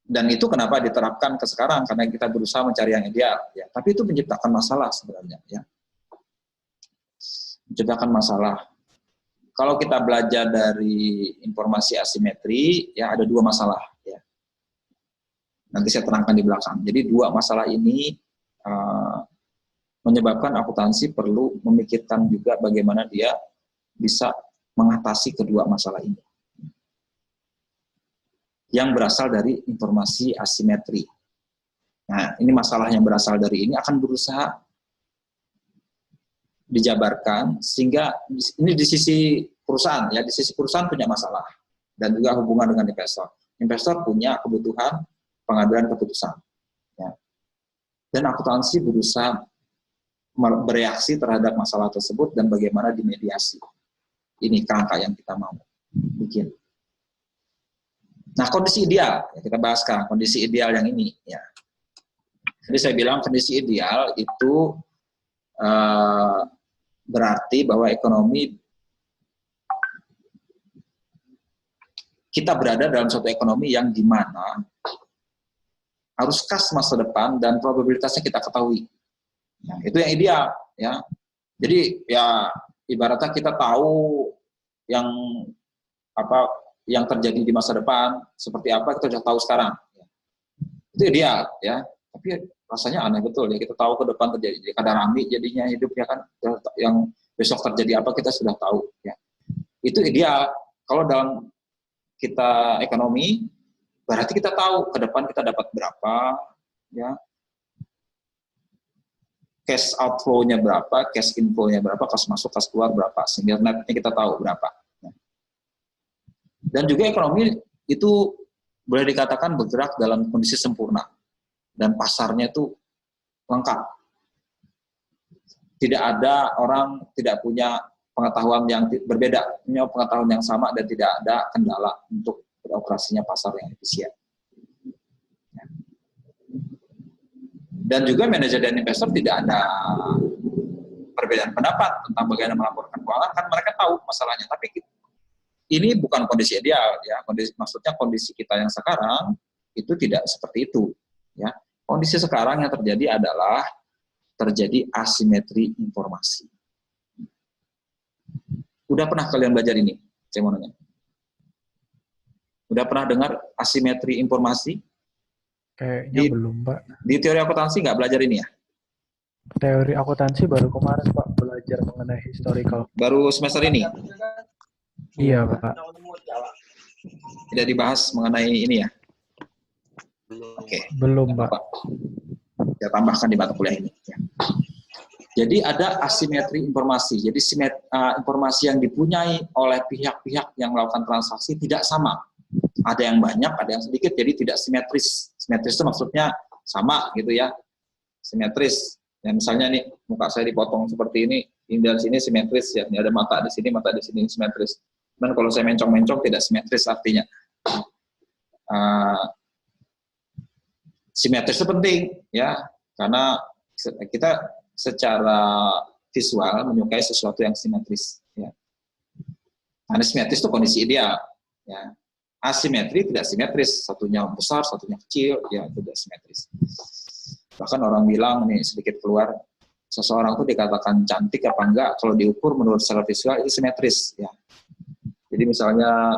Dan itu kenapa diterapkan ke sekarang, karena kita berusaha mencari yang ideal. Ya. Tapi itu menciptakan masalah sebenarnya. Ya. Menciptakan masalah. Kalau kita belajar dari informasi asimetri, ya ada dua masalah. Ya. Nanti saya terangkan di belakang. Jadi dua masalah ini menyebabkan akuntansi perlu memikirkan juga bagaimana dia bisa mengatasi kedua masalah ini. Yang berasal dari informasi asimetri. Nah, ini masalah yang berasal dari ini akan berusaha dijabarkan sehingga ini di sisi perusahaan, ya di sisi perusahaan punya masalah dan juga hubungan dengan investor. Investor punya kebutuhan pengambilan keputusan. Ya. Dan akuntansi berusaha bereaksi terhadap masalah tersebut dan bagaimana dimediasi. Ini kerangka yang kita mau bikin. Nah, kondisi ideal, ya kita bahas sekarang, kondisi ideal yang ini. Ya. Jadi saya bilang kondisi ideal itu berarti bahwa ekonomi, kita berada dalam suatu ekonomi yang di mana harus kas masa depan dan probabilitasnya kita ketahui. Ya, itu yang ideal. Ya. Jadi ya ibaratnya kita tahu yang yang terjadi di masa depan seperti apa kita sudah tahu sekarang. Itu ideal, ya. Tapi rasanya aneh betul ya, kita tahu ke depan terjadi kadarami jadinya hidup ya kan, yang besok terjadi apa kita sudah tahu. Ya. Itu ideal. Kalau dalam kita ekonomi, berarti kita tahu ke depan kita dapat berapa, ya. Cash outflow-nya berapa, cash inflow-nya berapa, kas masuk, kas keluar berapa, sehingga netnya kita tahu berapa. Dan juga ekonomi itu boleh dikatakan bergerak dalam kondisi sempurna. Dan pasarnya itu lengkap. Tidak ada orang tidak punya pengetahuan yang berbeda, punya pengetahuan yang sama dan tidak ada kendala untuk beroperasinya pasar yang efisien. Dan juga manajer dan investor tidak ada perbedaan pendapat tentang bagaimana melaporkan keuangan, kan mereka tahu masalahnya. Tapi ini bukan kondisi ideal, ya. Maksudnya kondisi kita yang sekarang itu tidak seperti itu, ya. Kondisi sekarang yang terjadi adalah terjadi asimetri informasi. Udah pernah kalian belajar ini? Saya mau nanya. Udah pernah dengar asimetri informasi? Kayaknya belum, Pak. Di teori akuntansi nggak belajar ini ya? Teori akuntansi baru kemarin, Pak, belajar mengenai historical. Baru semester ini? Iya, Pak. Tidak dibahas mengenai ini ya? Oke. Belum, Pak. Saya tambahkan di mata kuliah ini. Ya. Jadi ada asimetri informasi. Jadi informasi yang dipunyai oleh pihak-pihak yang melakukan transaksi tidak sama. Ada yang banyak, ada yang sedikit, jadi tidak simetris. Simetris itu maksudnya sama gitu ya. Simetris. Ya, misalnya nih, muka saya dipotong seperti ini dari sini simetris ya. Ini ada mata di sini simetris. Dan kalau saya mencong-mencong tidak simetris artinya. Simetris itu penting ya, karena kita secara visual menyukai sesuatu yang simetris. Ya. Karena simetris itu kondisi ideal. Ya. Asimetri tidak simetris, satunya besar, satunya kecil, ya itu tidak simetris. Bahkan orang bilang nih sedikit keluar, seseorang itu dikatakan cantik apa enggak kalau diukur menurut secara visual itu simetris. Ya. Jadi misalnya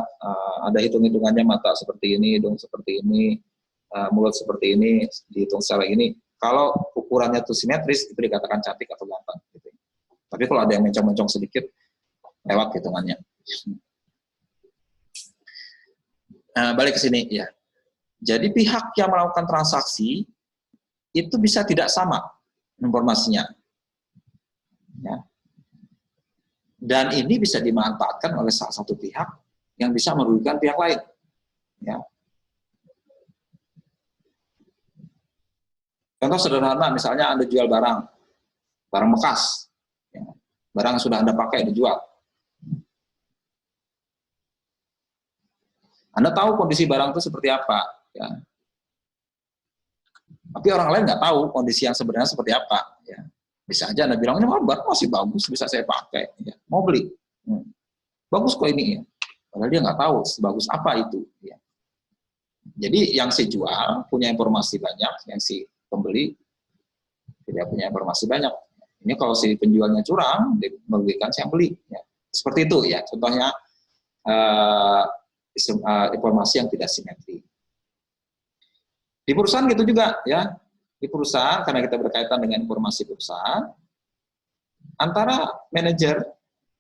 ada hitung-hitungannya mata seperti ini, hidung seperti ini, mulut seperti ini, dihitung secara ini. Kalau ukurannya itu simetris, itu dikatakan cantik atau ganteng. Gitu. Tapi kalau ada yang mencong-mencong sedikit, lewat hitungannya. Balik ke sini ya. Jadi pihak yang melakukan transaksi itu bisa tidak sama informasinya. Ya. Dan ini bisa dimanfaatkan oleh salah satu pihak yang bisa merugikan pihak lain. Ya. Contoh sederhana, misalnya Anda jual barang bekas. Ya. Barang yang sudah Anda pakai dijual. Anda tahu kondisi barang itu seperti apa, ya. Tapi orang lain nggak tahu kondisi yang sebenarnya seperti apa, ya. Bisa aja Anda bilang, ini barang masih bagus, bisa saya pakai, ya. Mau beli. Bagus kok ini, ya. Padahal dia nggak tahu sebagus apa itu, ya. Jadi yang si jual punya informasi banyak, yang si pembeli tidak punya informasi banyak. Ini kalau si penjualnya curang, merugikan si yang beli. Ya. Seperti itu ya, contohnya informasi yang tidak simetri. Di perusahaan gitu juga ya, di perusahaan karena kita berkaitan dengan informasi perusahaan, antara manajer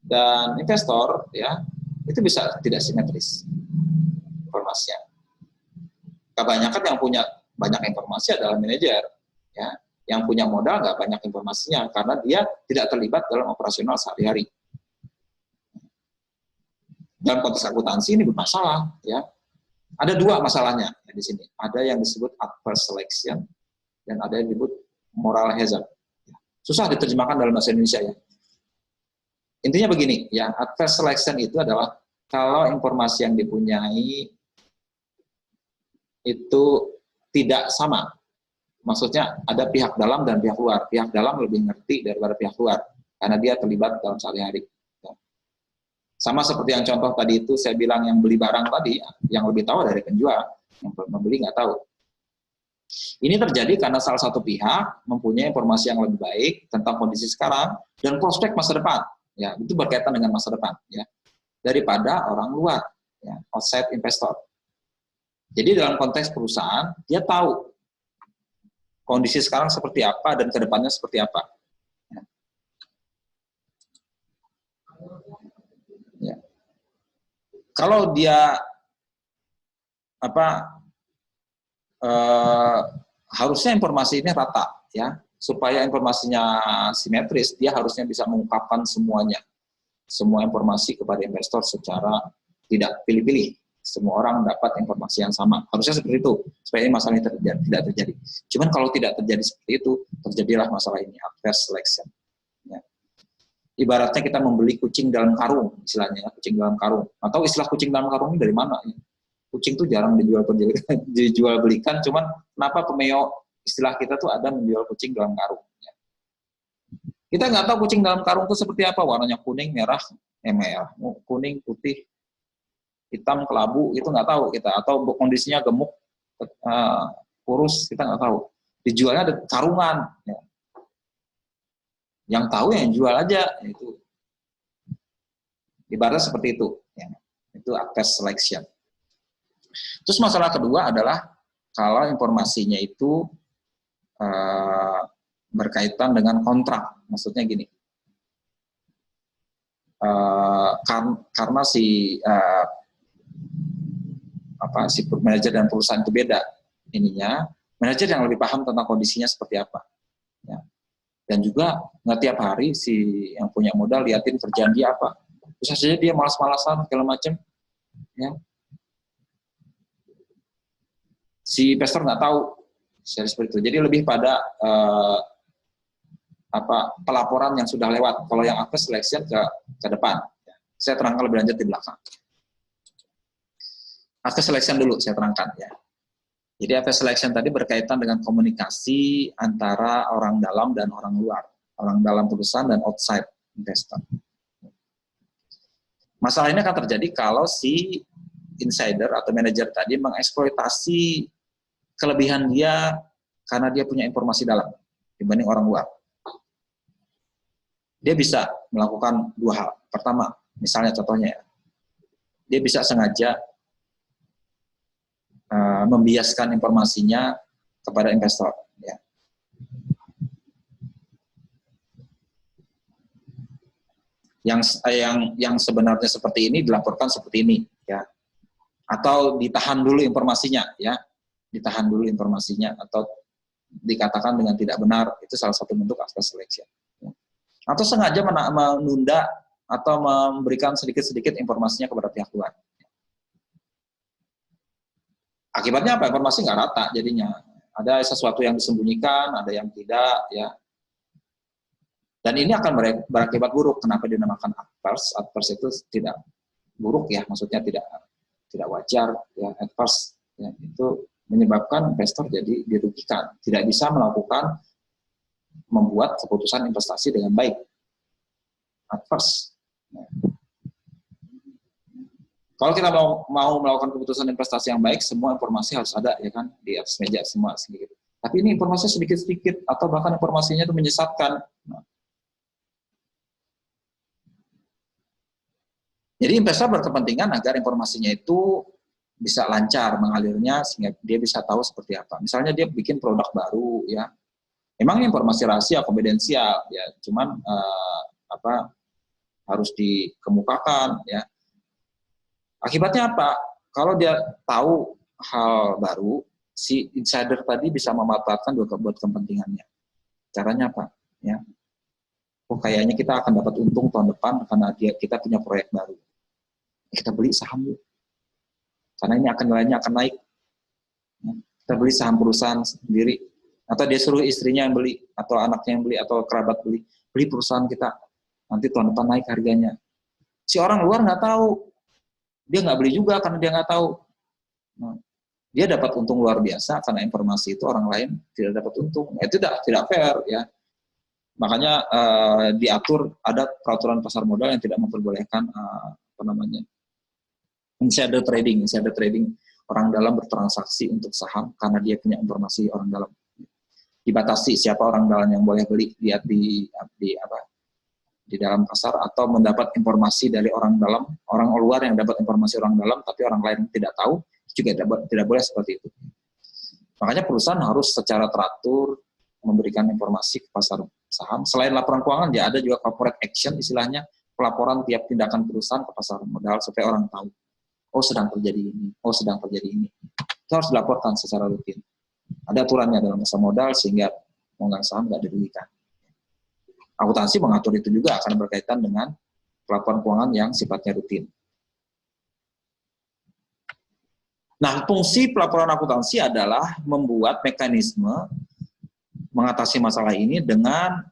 dan investor ya itu bisa tidak simetris informasinya. Kebanyakan yang punya banyak informasi adalah manajer, ya, yang punya modal nggak banyak informasinya karena dia tidak terlibat dalam operasional sehari-hari. Dalam konteks akuntansi ini bermasalah, ya. Ada dua masalahnya ya, di sini. Ada yang disebut adverse selection dan ada yang disebut moral hazard. Susah diterjemahkan dalam bahasa Indonesia ya. Intinya begini, ya, adverse selection itu adalah kalau informasi yang dipunyai itu tidak sama. Maksudnya ada pihak dalam dan pihak luar. Pihak dalam lebih ngerti daripada pihak luar karena dia terlibat dalam sehari-hari. Sama seperti yang contoh tadi itu saya bilang yang beli barang tadi, yang lebih tahu dari penjual, yang membeli nggak tahu. Ini terjadi karena salah satu pihak mempunyai informasi yang lebih baik tentang kondisi sekarang dan prospek masa depan. Ya, itu berkaitan dengan masa depan. Ya, daripada orang luar, ya, outside investor. Jadi dalam konteks perusahaan, dia tahu kondisi sekarang seperti apa dan kedepannya seperti apa. Ya. Kalau dia harusnya informasi ini rata, ya, supaya informasinya simetris, dia harusnya bisa mengungkapkan semuanya, semua informasi kepada investor secara tidak pilih-pilih. Semua orang dapat informasi yang sama. Harusnya seperti itu, supaya masalah ini tidak terjadi. Cuman kalau tidak terjadi seperti itu, terjadilah masalah ini, adverse selection. Ya. Ibaratnya kita membeli kucing dalam karung, istilahnya, kucing dalam karung. Atau istilah kucing dalam karung ini dari mana? Ya? Kucing itu jarang dijual belikan, cuman kenapa Pemeo istilah kita tuh ada menjual kucing dalam karung. Ya. Kita nggak tahu kucing dalam karung itu seperti apa, warnanya kuning, merah, kuning, putih, hitam, kelabu, itu nggak tahu kita, atau kondisinya gemuk, kurus, kita nggak tahu. Dijualnya ada karungan. Ya. Yang tahu yang jual aja, itu ibaratnya seperti itu. Ya. Itu adverse selection. Terus masalah kedua adalah kalau informasinya itu berkaitan dengan kontrak, maksudnya gini. Karena si manajer dan perusahaan itu beda ininya, manajer yang lebih paham tentang kondisinya seperti apa, ya. Dan juga nggak tiap hari si yang punya modal liatin kerjaan dia apa, bisa saja dia malas-malasan segala macam, ya. Si investor nggak tahu seperti itu, jadi lebih pada pelaporan yang sudah lewat. Kalau yang adverse selection ke depan, ya. Saya terangkan lebih lanjut di belakang. Adverse selection dulu saya terangkan ya. Jadi adverse selection tadi berkaitan dengan komunikasi antara orang dalam dan orang luar, orang dalam perusahaan dan outside investor. Masalah ini akan terjadi kalau si insider atau manajer tadi mengeksploitasi kelebihan dia karena dia punya informasi dalam dibanding orang luar. Dia bisa melakukan dua hal. Pertama, misalnya contohnya, dia bisa sengaja membiaskan informasinya kepada investor. Ya. Yang sebenarnya seperti ini dilaporkan seperti ini, ya. Atau ditahan dulu informasinya, ya, ditahan dulu informasinya, atau dikatakan dengan tidak benar, itu salah satu bentuk adverse selection. Ya. Atau sengaja menunda atau memberikan sedikit-sedikit informasinya kepada pihak luar. Akibatnya apa? Informasi nggak rata jadinya. Ada sesuatu yang disembunyikan, ada yang tidak, ya. Dan ini akan berakibat buruk. Kenapa dinamakan adverse? Adverse itu tidak buruk ya, maksudnya tidak wajar ya, adverse ya, itu menyebabkan investor jadi dirugikan, tidak bisa membuat keputusan investasi dengan baik. Adverse. Ya. Kalau kita mau melakukan keputusan investasi yang baik, semua informasi harus ada ya kan di atas meja semua sedikit. Tapi ini informasi sedikit-sedikit atau bahkan informasinya itu menyesatkan. Nah. Jadi investor berkepentingan agar informasinya itu bisa lancar mengalirnya sehingga dia bisa tahu seperti apa. Misalnya dia bikin produk baru ya, memang informasi rahasia konfidensial ya, cuman harus dikemukakan ya. Akibatnya apa? Kalau dia tahu hal baru, si insider tadi bisa memanfaatkan buat kepentingannya. Caranya apa? Ya, kayaknya kita akan dapat untung tahun depan karena kita punya proyek baru. Kita beli saham dulu. Karena ini nilainya akan naik. Kita beli saham perusahaan sendiri. Atau dia suruh istrinya yang beli, atau anaknya yang beli, atau kerabat beli perusahaan kita. Nanti tahun depan naik harganya. Si orang luar nggak tahu. Dia nggak beli juga karena dia nggak tahu. Nah, dia dapat untung luar biasa karena informasi itu orang lain tidak dapat untung. Itu tidak fair ya. Makanya diatur ada peraturan pasar modal yang tidak memperbolehkan insider trading orang dalam bertransaksi untuk saham karena dia punya informasi orang dalam. Dibatasi siapa orang dalam yang boleh beli, lihat di dalam pasar atau mendapat informasi dari orang dalam, orang luar yang dapat informasi orang dalam tapi orang lain tidak tahu, juga tidak boleh seperti itu. Makanya perusahaan harus secara teratur memberikan informasi ke pasar saham. Selain laporan keuangan, ya ada juga corporate action istilahnya, pelaporan tiap tindakan perusahaan ke pasar modal supaya orang tahu. Oh sedang terjadi ini, oh sedang terjadi ini. Itu harus dilaporkan secara rutin. Ada aturannya dalam pasar modal sehingga pemegang saham nggak dirugikan. Akuntansi mengatur itu juga akan berkaitan dengan pelaporan keuangan yang sifatnya rutin. Nah, fungsi pelaporan akuntansi adalah membuat mekanisme mengatasi masalah ini dengan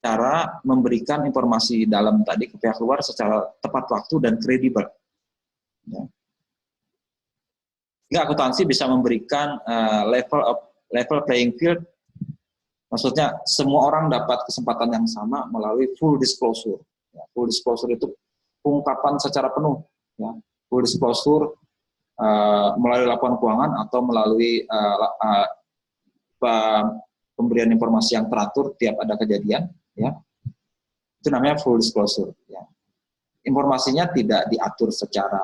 cara memberikan informasi dalam tadi ke pihak luar secara tepat waktu dan kredibel. Ya. Sehingga akuntansi bisa memberikan level playing field, maksudnya semua orang dapat kesempatan yang sama melalui full disclosure. Ya, full disclosure itu pengungkapan secara penuh. Ya. Full disclosure melalui laporan keuangan atau melalui pemberian informasi yang teratur tiap ada kejadian. Ya. Itu namanya full disclosure. Ya. Informasinya tidak diatur secara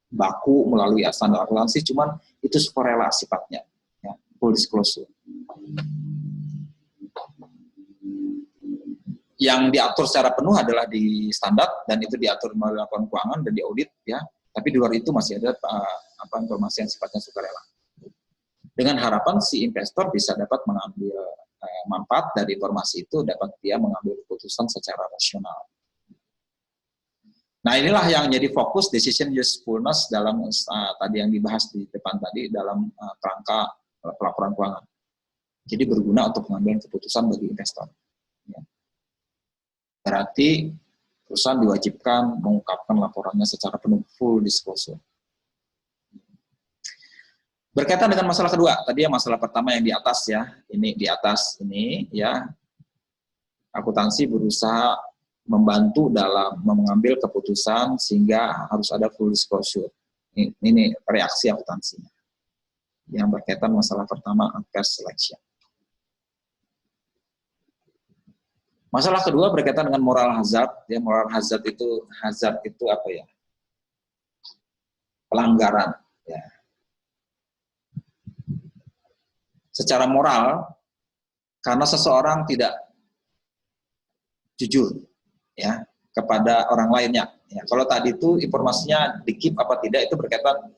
baku melalui standar akuntansi, cuman itu sukarela sifatnya, ya, full disclosure. Yang diatur secara penuh adalah di standar dan itu diatur melalui laporan keuangan dan diaudit, ya. Tapi di luar itu masih ada informasi yang sifatnya sukarela. Dengan harapan si investor bisa dapat mengambil manfaat dari informasi itu, dapat dia mengambil keputusan secara rasional. Nah inilah yang jadi fokus decision usefulness dalam tadi yang dibahas di depan tadi dalam kerangka pelaporan keuangan. Jadi berguna untuk mengambil keputusan bagi investor. Ya. Berarti perusahaan diwajibkan mengungkapkan laporannya secara penuh, full disclosure. Berkaitan dengan masalah kedua, tadi yang masalah pertama yang di atas ya, ini di atas ini ya, akuntansi berusaha membantu dalam mengambil keputusan sehingga harus ada full disclosure. Ini reaksi akuntansinya. Yang berkaitan masalah pertama, unfair selection. Masalah kedua berkaitan dengan moral hazard. Ya, moral hazard itu apa ya? Pelanggaran. Ya. Secara moral, karena seseorang tidak jujur ya kepada orang lainnya. Ya, kalau tadi itu informasinya di-keep apa tidak itu berkaitan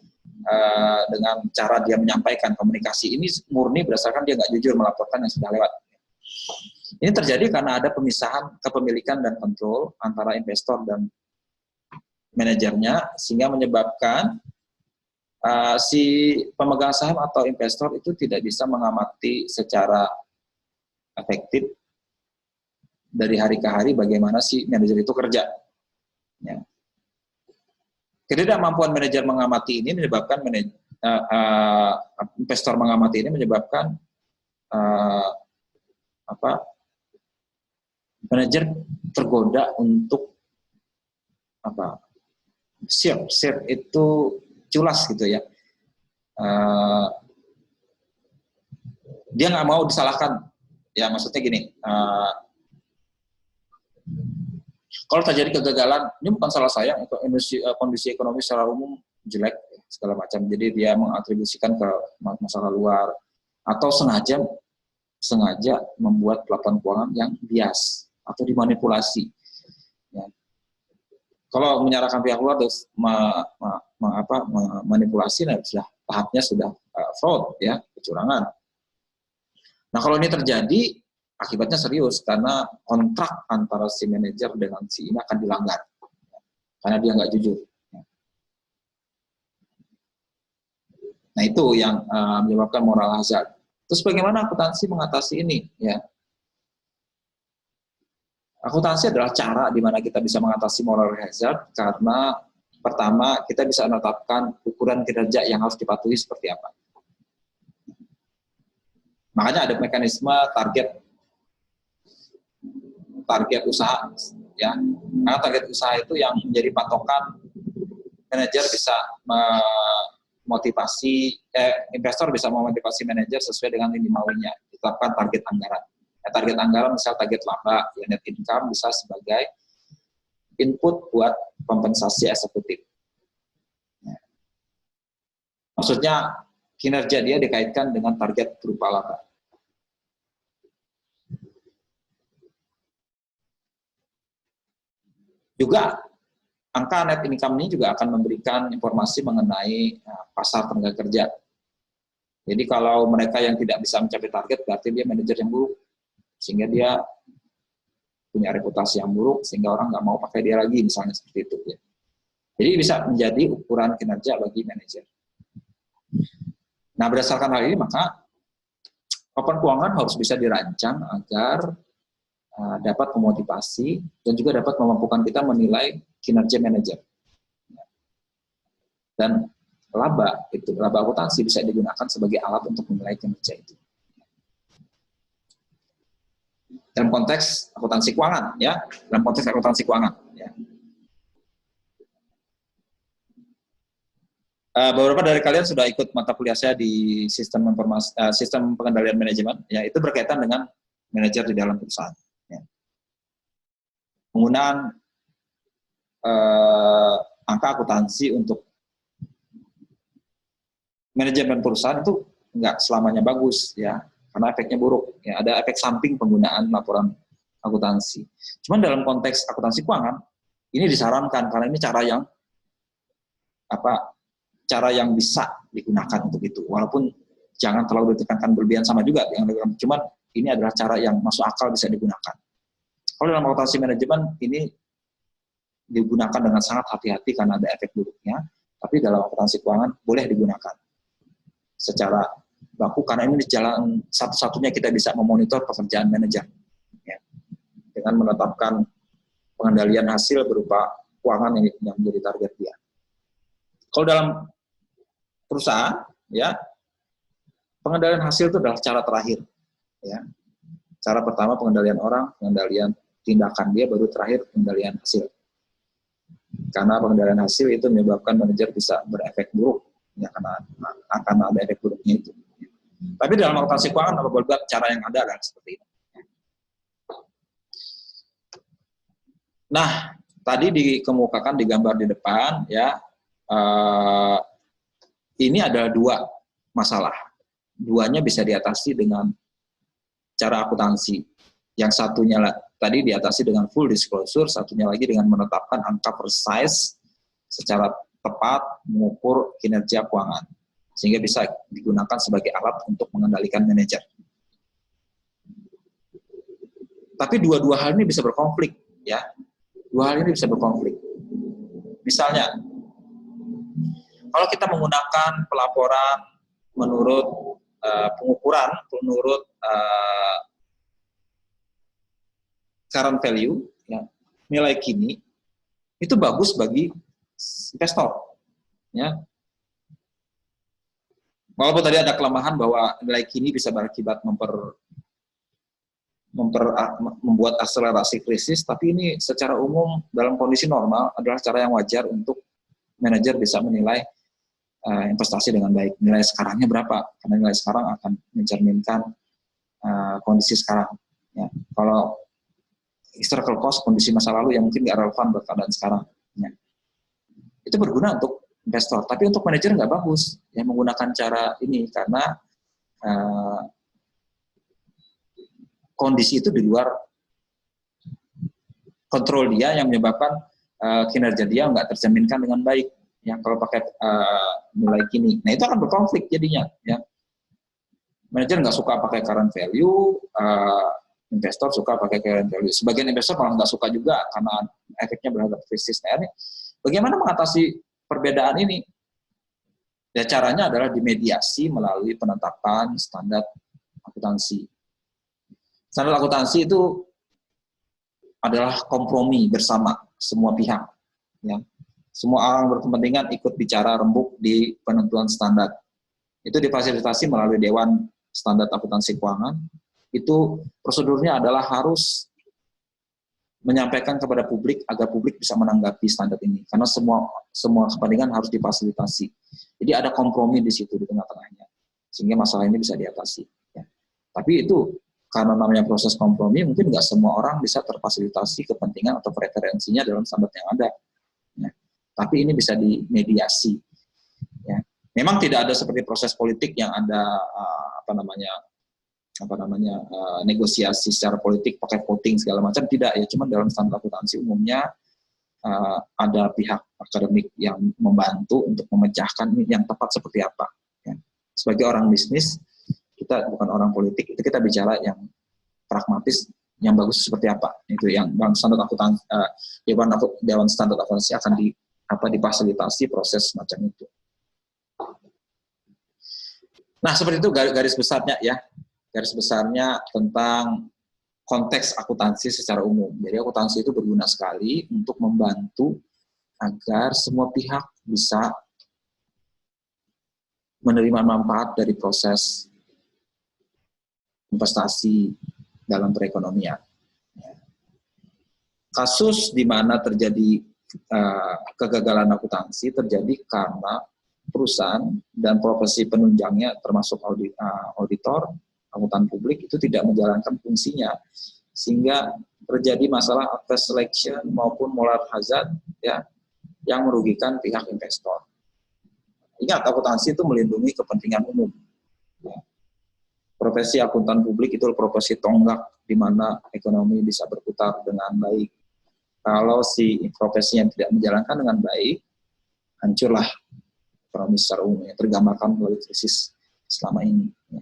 dengan cara dia menyampaikan komunikasi. Ini murni berdasarkan dia nggak jujur melaporkan yang sudah lewat. Ini terjadi karena ada pemisahan kepemilikan dan kontrol antara investor dan manajernya sehingga menyebabkan si pemegang saham atau investor itu tidak bisa mengamati secara efektif dari hari ke hari bagaimana si manajer itu kerja. Ya. Ketidakmampuan manajer mengamati ini menyebabkan investor mengamati ini menyebabkan manajer tergoda untuk share itu culas gitu ya. Dia nggak mau disalahkan. Ya maksudnya gini, kalau terjadi kegagalan, ini bukan salah saya, kondisi ekonomi secara umum jelek segala macam. Jadi dia mengatribusikan ke masalah luar atau sengaja membuat laporan keuangan yang bias atau dimanipulasi. Ya. Kalau menyalahkan pihak luar terus manipulasi, nah tahapnya sudah fraud, ya, kecurangan. Nah kalau ini terjadi, akibatnya serius karena kontrak antara si manajer dengan si ini akan dilanggar karena dia nggak jujur. Nah itu yang menyebabkan moral hazard. Terus bagaimana akuntansi mengatasi ini? Ya, akuntansi adalah cara di mana kita bisa mengatasi moral hazard karena pertama kita bisa menetapkan ukuran kinerja yang harus dipatuhi seperti apa. Makanya ada mekanisme target usaha, ya. Karena target usaha itu yang menjadi patokan manajer bisa memotivasi, investor bisa memotivasi manajer sesuai dengan yang dimauinya. Ditetapkan target anggaran. Ya, target anggaran misal target laba, ya, net income bisa sebagai input buat kompensasi eksekutif. Ya. Maksudnya kinerja dia dikaitkan dengan target berupa laba. Juga angka net income ini juga akan memberikan informasi mengenai pasar tenaga kerja. Jadi kalau mereka yang tidak bisa mencapai target berarti dia manajer yang buruk, sehingga dia punya reputasi yang buruk sehingga orang nggak mau pakai dia lagi, misalnya seperti itu. Ya. Jadi bisa menjadi ukuran kinerja bagi manajer. Nah berdasarkan hal ini maka laporan keuangan harus bisa dirancang agar dapat memotivasi dan juga dapat memampukan kita menilai kinerja manajer. Dan laba akuntansi bisa digunakan sebagai alat untuk menilai kinerja itu. Dalam konteks akuntansi keuangan, ya, dalam konteks akuntansi keuangan. Ya. Beberapa dari kalian sudah ikut mata kuliah saya di sistem pengendalian manajemen, ya, itu berkaitan dengan manajer di dalam perusahaan. Ya. Penggunaan angka akuntansi untuk manajemen perusahaan itu nggak selamanya bagus, ya, karena efeknya buruk. Ya, ada efek samping penggunaan laporan akuntansi. Cuman dalam konteks akuntansi keuangan, ini disarankan karena ini cara yang bisa digunakan untuk itu. Walaupun jangan terlalu ditekankan berlebihan sama juga, cuman ini adalah cara yang masuk akal bisa digunakan. Kalau dalam akuntansi manajemen ini digunakan dengan sangat hati-hati karena ada efek buruknya, tapi dalam akuntansi keuangan boleh digunakan secara baku karena ini jalan satu-satunya kita bisa memonitor pekerjaan manajer, ya, dengan menetapkan pengendalian hasil berupa keuangan yang menjadi target dia. Kalau dalam perusahaan, ya, pengendalian hasil itu adalah cara terakhir, ya. Cara pertama pengendalian orang, pengendalian tindakan dia, baru terakhir pengendalian hasil. Karena pengendalian hasil itu menyebabkan manajer bisa berefek buruk, ya, karena akan ada efek buruknya itu. Tapi dalam akuntansi keuangan apa buat cara yang ada adalah seperti ini. Nah, tadi dikemukakan di gambar di depan, ya, ini ada dua masalah. Duanya bisa diatasi dengan cara akuntansi. Yang satunya tadi diatasi dengan full disclosure, satunya lagi dengan menetapkan angka precise secara tepat mengukur kinerja keuangan, sehingga bisa digunakan sebagai alat untuk mengendalikan manajer. Tapi dua-dua hal ini bisa berkonflik, ya. Dua hal ini bisa berkonflik. Misalnya, kalau kita menggunakan pelaporan menurut pengukuran, menurut current value, ya, nilai kini, itu bagus bagi investor. Ya. Walaupun tadi ada kelemahan bahwa nilai kini bisa berakibat membuat akselerasi krisis, tapi ini secara umum dalam kondisi normal adalah cara yang wajar untuk manajer bisa menilai investasi dengan baik. Nilai sekarangnya berapa? Karena nilai sekarang akan mencerminkan kondisi sekarang. Ya. Kalau historical cost, kondisi masa lalu yang mungkin nggak relevan buat keadaan sekarang. Ya. Itu berguna untuk investor, tapi untuk manajer nggak bagus ya menggunakan cara ini karena kondisi itu di luar kontrol dia yang menyebabkan kinerja dia nggak tercerminkan dengan baik. Ya kalau pakai nilai kini, nah itu akan berkonflik jadinya. Ya. Manajer nggak suka pakai current value, investor suka pakai current value. Sebagian investor malah nggak suka juga karena efeknya berhadap krisis. Nah, ini bagaimana mengatasi perbedaan ini? Ya, caranya adalah dimediasi melalui penetapan standar akuntansi. Standar akuntansi itu adalah kompromi bersama semua pihak. Ya. Semua orang berkepentingan ikut bicara rembuk di penentuan standar. Itu difasilitasi melalui Dewan Standar Akuntansi Keuangan. Itu prosedurnya adalah harus menyampaikan kepada publik agar publik bisa menanggapi standar ini. Karena semua kepentingan harus difasilitasi. Jadi ada kompromi di situ di tengah-tengahnya. Sehingga masalah ini bisa diatasi. Ya. Tapi itu karena namanya proses kompromi, mungkin nggak semua orang bisa terfasilitasi kepentingan atau preferensinya dalam standar yang ada. Ya. Tapi ini bisa dimediasi. Ya. Memang tidak ada seperti proses politik yang ada negosiasi secara politik pakai voting segala macam, tidak ya. Cuma dalam standar akuntansi umumnya ada pihak akademik yang membantu untuk memecahkan ini yang tepat seperti apa. Ya. Sebagai orang bisnis, kita bukan orang politik, itu kita bicara yang pragmatis, yang bagus seperti apa. Itu yang dalam standar akuntansi, Dewan Standar Akuntansi akan difasilitasi proses macam itu. Nah, seperti itu garis besarnya ya. Garis besarnya tentang konteks akuntansi secara umum. Jadi akuntansi itu berguna sekali untuk membantu agar semua pihak bisa menerima manfaat dari proses investasi dalam perekonomian. Kasus di mana terjadi kegagalan akuntansi terjadi karena perusahaan dan profesi penunjangnya termasuk auditor, akuntan publik itu tidak menjalankan fungsinya, sehingga terjadi masalah adverse selection maupun moral hazard ya yang merugikan pihak investor. Ingat, akuntansi itu melindungi kepentingan umum. Ya. Profesi akuntan publik itu profesi tonggak di mana ekonomi bisa berputar dengan baik. Kalau si profesi yang tidak menjalankan dengan baik, hancurlah ekonomi secara umum, yang tergambarkan melalui krisis selama ini. Ya.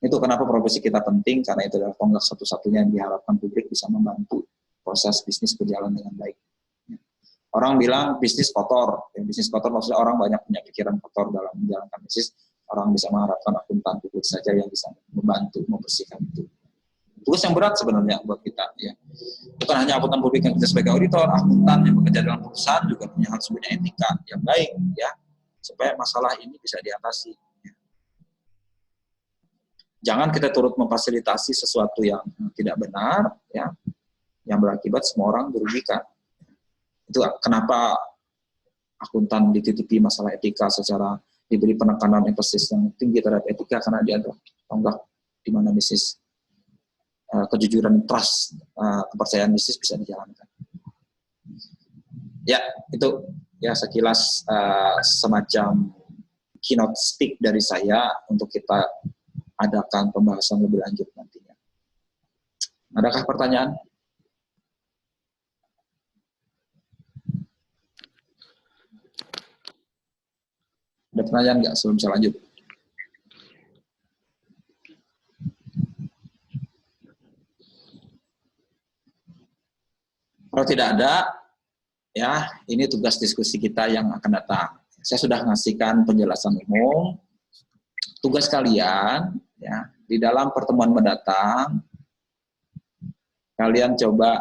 Itu kenapa profesi kita penting, karena itu adalah tonggak satu-satunya yang diharapkan publik bisa membantu proses bisnis berjalan dengan baik. Orang bilang bisnis kotor, ya, bisnis kotor maksudnya orang banyak punya pikiran kotor dalam menjalankan bisnis, orang bisa mengharapkan akuntan publik saja yang bisa membantu membersihkan itu. Tugas yang berat sebenarnya buat kita. Ya. Bukan hanya akuntan publik yang kerja sebagai auditor, akuntan yang bekerja dalam perusahaan juga harus punya etika yang baik, ya, supaya masalah ini bisa diatasi. Jangan kita turut memfasilitasi sesuatu yang tidak benar, ya, yang berakibat semua orang dirugikan. Itu kenapa akuntan dititipi masalah etika secara diberi penekanan emphasis yang tinggi terhadap etika, karena dia adalah tonggak di mana bisnis kejujuran, trust, kepercayaan bisnis bisa dijalankan. Ya, itu ya sekilas semacam keynote speak dari saya untuk kita adakan pembahasan lebih lanjut nantinya. Adakah pertanyaan? Ada pertanyaan nggak sebelum saya lanjut? Kalau tidak ada, ya ini tugas diskusi kita yang akan datang. Saya sudah ngasihkan penjelasan umum. Tugas kalian, ya, di dalam pertemuan mendatang, kalian coba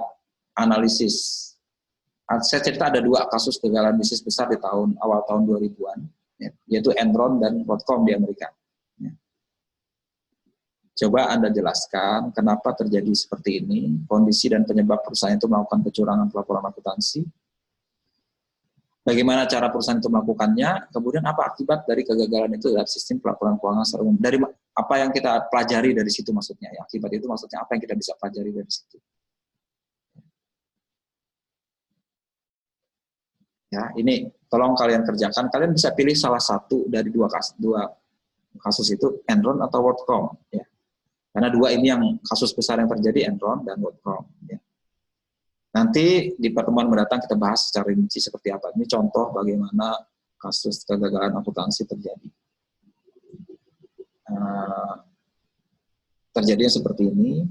analisis. Saya cerita ada 2 kasus kegagalan bisnis besar di awal tahun 2000-an, yaitu Enron dan WorldCom di Amerika. Coba Anda jelaskan kenapa terjadi seperti ini, kondisi dan penyebab perusahaan itu melakukan kecurangan pelaporan akuntansi, bagaimana cara perusahaan itu melakukannya, kemudian apa akibat dari kegagalan itu dalam sistem pelaporan keuangan secara umum. Dari apa yang kita pelajari dari situ maksudnya, ya. Akibat itu maksudnya apa yang kita bisa pelajari dari situ. Ya, ini tolong kalian kerjakan. Kalian bisa pilih salah satu dari dua kasus itu, Enron atau WorldCom. Ya. Karena 2 ini yang kasus besar yang terjadi, Enron dan WorldCom. Ya. Nanti di pertemuan mendatang kita bahas secara rinci seperti apa. Ini contoh bagaimana kasus kegagalan akuntansi terjadi. Terjadinya seperti ini,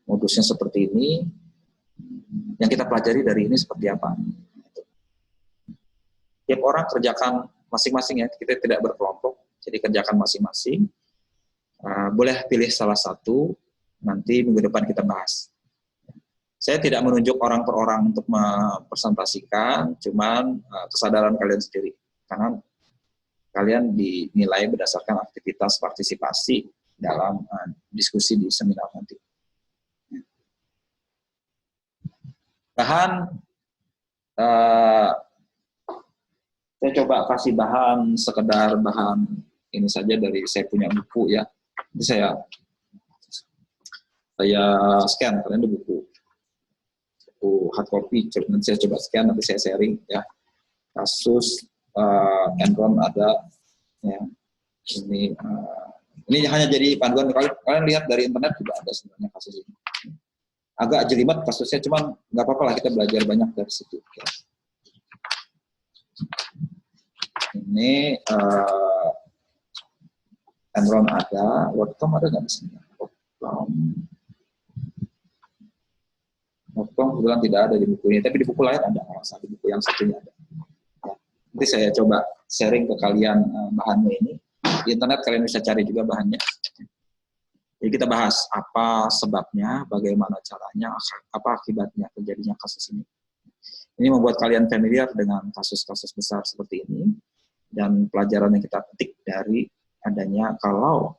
modusnya seperti ini, yang kita pelajari dari ini seperti apa. Tiap orang kerjakan masing-masing ya, kita tidak berkelompok, jadi kerjakan masing-masing. Boleh pilih salah satu, nanti minggu depan kita bahas. Saya tidak menunjuk orang per orang untuk mempresentasikan, cuman kesadaran kalian sendiri. Karena kalian dinilai berdasarkan aktivitas partisipasi dalam diskusi di seminar nanti. Bahan, saya coba kasih bahan, sekedar bahan ini saja dari saya punya buku ya. Ini saya scan, kalian ada buku hard copy, nanti saya coba scan, nanti saya sharing ya. Kasus Enron ada, ya. Ini hanya jadi panduan. Kalian lihat dari internet juga ada sebenarnya kasus ini. Agak jelimet kasusnya, cuman nggak apa-apa lah, kita belajar banyak dari situ. Ya. Ini Enron ada, WorldCom ada nggak di sini? WorldCom kebetulan tidak ada di buku ini, tapi di buku lain ada, di buku yang satunya ada. Ya. Nanti saya coba sharing ke kalian bahannya ini. Di internet kalian bisa cari juga bahannya. Jadi kita bahas apa sebabnya, bagaimana caranya, apa akibatnya terjadinya kasus ini. Ini membuat kalian familiar dengan kasus-kasus besar seperti ini, dan pelajaran yang kita petik dari adanya kalau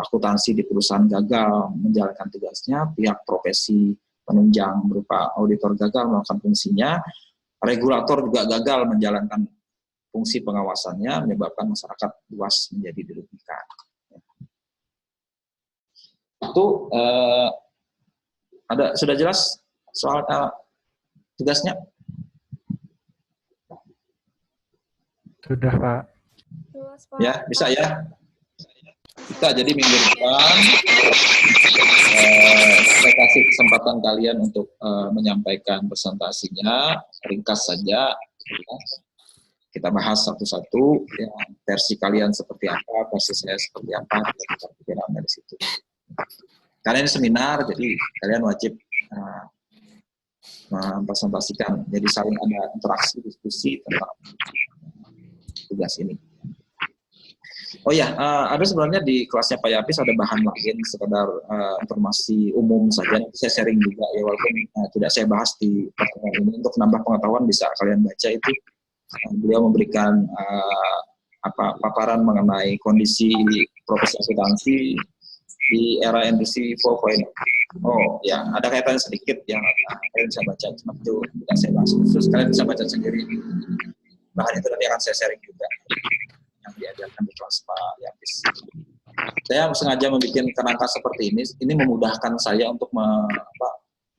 akuntansi di perusahaan gagal menjalankan tugasnya, pihak profesi penunjang berupa auditor gagal melakukan fungsinya, regulator juga gagal menjalankan fungsi pengawasannya, menyebabkan masyarakat luas menjadi dirugikan. Itu sudah jelas soal tugasnya? Sudah, Pak. Jelas, Pak. Ya, bisa ya. Kita jadi minggu depan saya kasih kesempatan kalian untuk menyampaikan presentasinya, ringkas saja. Kita bahas satu-satu, ya, versi kalian seperti apa, versi saya seperti apa, kita pikiran dari situ. Karena ini seminar, jadi kalian wajib mempresentasikan, jadi saling ada interaksi, diskusi tentang tugas ini. Oh ya, ada sebenarnya di kelasnya Pak Yapis ada bahan lain, sekedar informasi umum saja. Nanti saya sharing juga ya, walaupun tidak saya bahas di pertemuan ini. Untuk menambah pengetahuan bisa kalian baca itu. Beliau memberikan paparan mengenai kondisi profesi akuntansi di era industri 4.0. Oh ya, ada kaitannya sedikit yang kalian bisa baca. Cuma itu tidak saya bahas khusus, kalian bisa baca sendiri. Bahan itu nanti akan saya sharing juga yang diajarkan di kelas Pak Yapis. Saya sengaja membuat kerangka seperti ini memudahkan saya untuk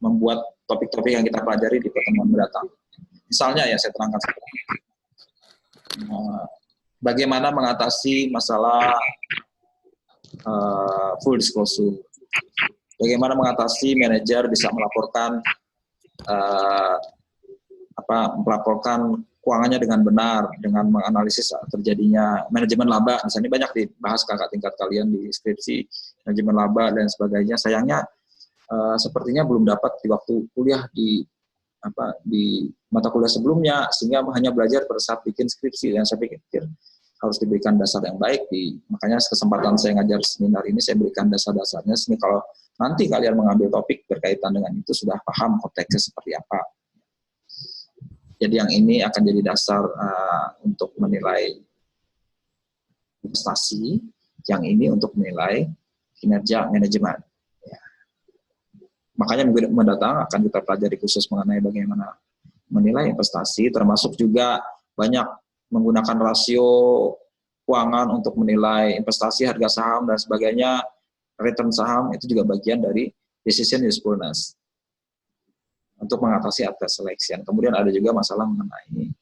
membuat topik-topik yang kita pelajari di pertemuan mendatang. Misalnya ya, saya terangkan seperti ini. Bagaimana mengatasi masalah full disclosure. Bagaimana mengatasi manajer bisa melaporkan melaporkan keuangannya dengan benar, dengan menganalisis terjadinya manajemen laba. Misalnya banyak dibahas kakak tingkat kalian di skripsi, manajemen laba dan sebagainya. Sayangnya sepertinya belum dapat di waktu kuliah di mata kuliah sebelumnya, sehingga hanya belajar pada saat bikin skripsi. Yang saya pikir harus diberikan dasar yang baik. Makanya kesempatan saya ngajar seminar ini, saya berikan dasar-dasarnya, sehingga kalau nanti kalian mengambil topik berkaitan dengan itu sudah paham konteksnya seperti apa. Jadi yang ini akan jadi dasar untuk menilai investasi, yang ini untuk menilai kinerja manajemen. Ya. Makanya minggu mendatang akan kita pelajari khusus mengenai bagaimana menilai investasi, termasuk juga banyak menggunakan rasio keuangan untuk menilai investasi, harga saham, dan sebagainya, return saham, itu juga bagian dari decision usefulness untuk mengatasi asset selection. Kemudian ada juga masalah mengenai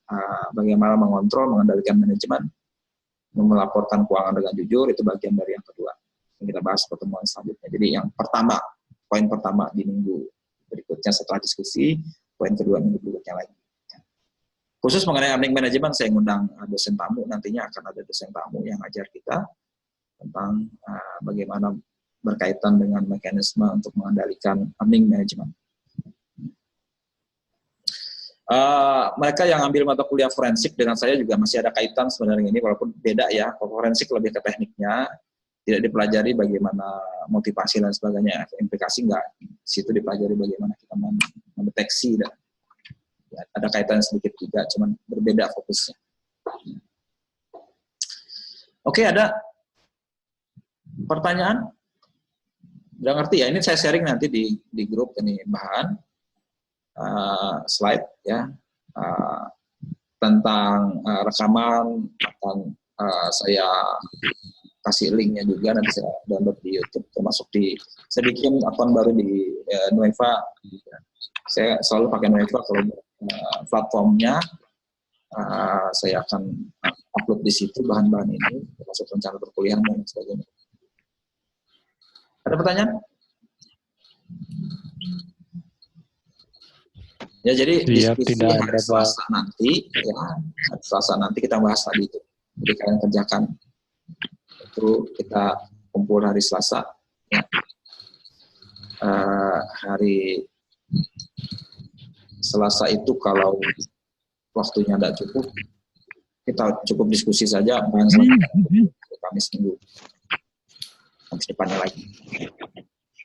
bagaimana mengontrol, mengendalikan manajemen, melaporkan keuangan dengan jujur, itu bagian dari yang kedua yang kita bahas pertemuan selanjutnya. Jadi yang pertama, poin pertama di minggu berikutnya setelah diskusi, poin kedua minggu berikutnya lagi. Khusus mengenai earning management, saya ngundang dosen tamu, nantinya akan ada dosen tamu yang ajar kita tentang bagaimana berkaitan dengan mekanisme untuk mengendalikan earning management. Mereka yang ambil mata kuliah forensik dengan saya juga masih ada kaitan sebenarnya ini, walaupun beda ya. Kalau forensik lebih ke tekniknya, tidak dipelajari bagaimana motivasi dan sebagainya. Implikasi enggak, di situ dipelajari bagaimana kita mendeteksi dan ya, ada kaitan sedikit juga, cuman berbeda fokusnya. Oke, ada pertanyaan? Udah ngerti ya? Ini saya sharing nanti di grup ini bahan slide ya tentang rekaman, akan saya kasih linknya juga, nanti saya download di YouTube, termasuk saya bikin akun baru di Nueva. Saya selalu pakai Nueva kalau platformnya. Saya akan upload di situ bahan-bahan ini, termasuk rencana perkuliahan dan sebagainya. Ada pertanyaan? Ya, jadi diskusi hari Selasa nanti, ya, hari Selasa nanti kita bahas tadi itu. Jadi kalian kerjakan, terus kita kumpul hari Selasa. Ya. Hari Selasa itu kalau waktunya tidak cukup, kita cukup diskusi saja, bahan selanjutnya Kamis minggu. Kamis depannya lagi.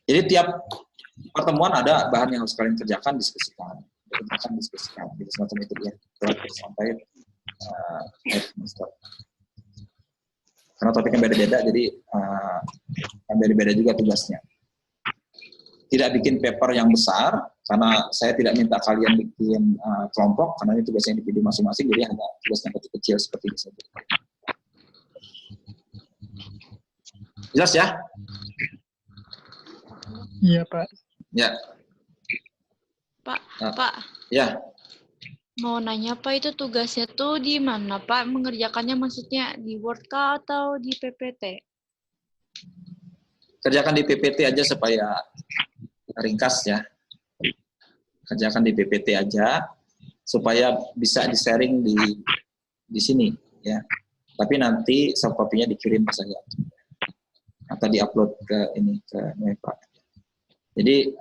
Jadi tiap pertemuan ada bahan yang harus kalian kerjakan, diskusikan. Jadi semacam itu ya, sampai semester. Karena topiknya beda-beda, jadi beda-beda juga tugasnya. Tidak bikin paper yang besar, karena saya tidak minta kalian bikin kelompok, karena ini tugasnya individu masing-masing, jadi hanya tugas yang kecil-kecil seperti ini saja. Jelas ya? Iya, Pak. Ya. Pak. Ya. Mau nanya, Pak, itu tugasnya tuh di mana, Pak? Mengerjakannya maksudnya di Word kah atau di PPT? Kerjakan di PPT aja supaya ringkas ya. Kerjakan di PPT aja supaya bisa di-sharing di sini ya. Tapi nanti soft copy-nya dikirim ke saya atau di-upload ke Nueva. Jadi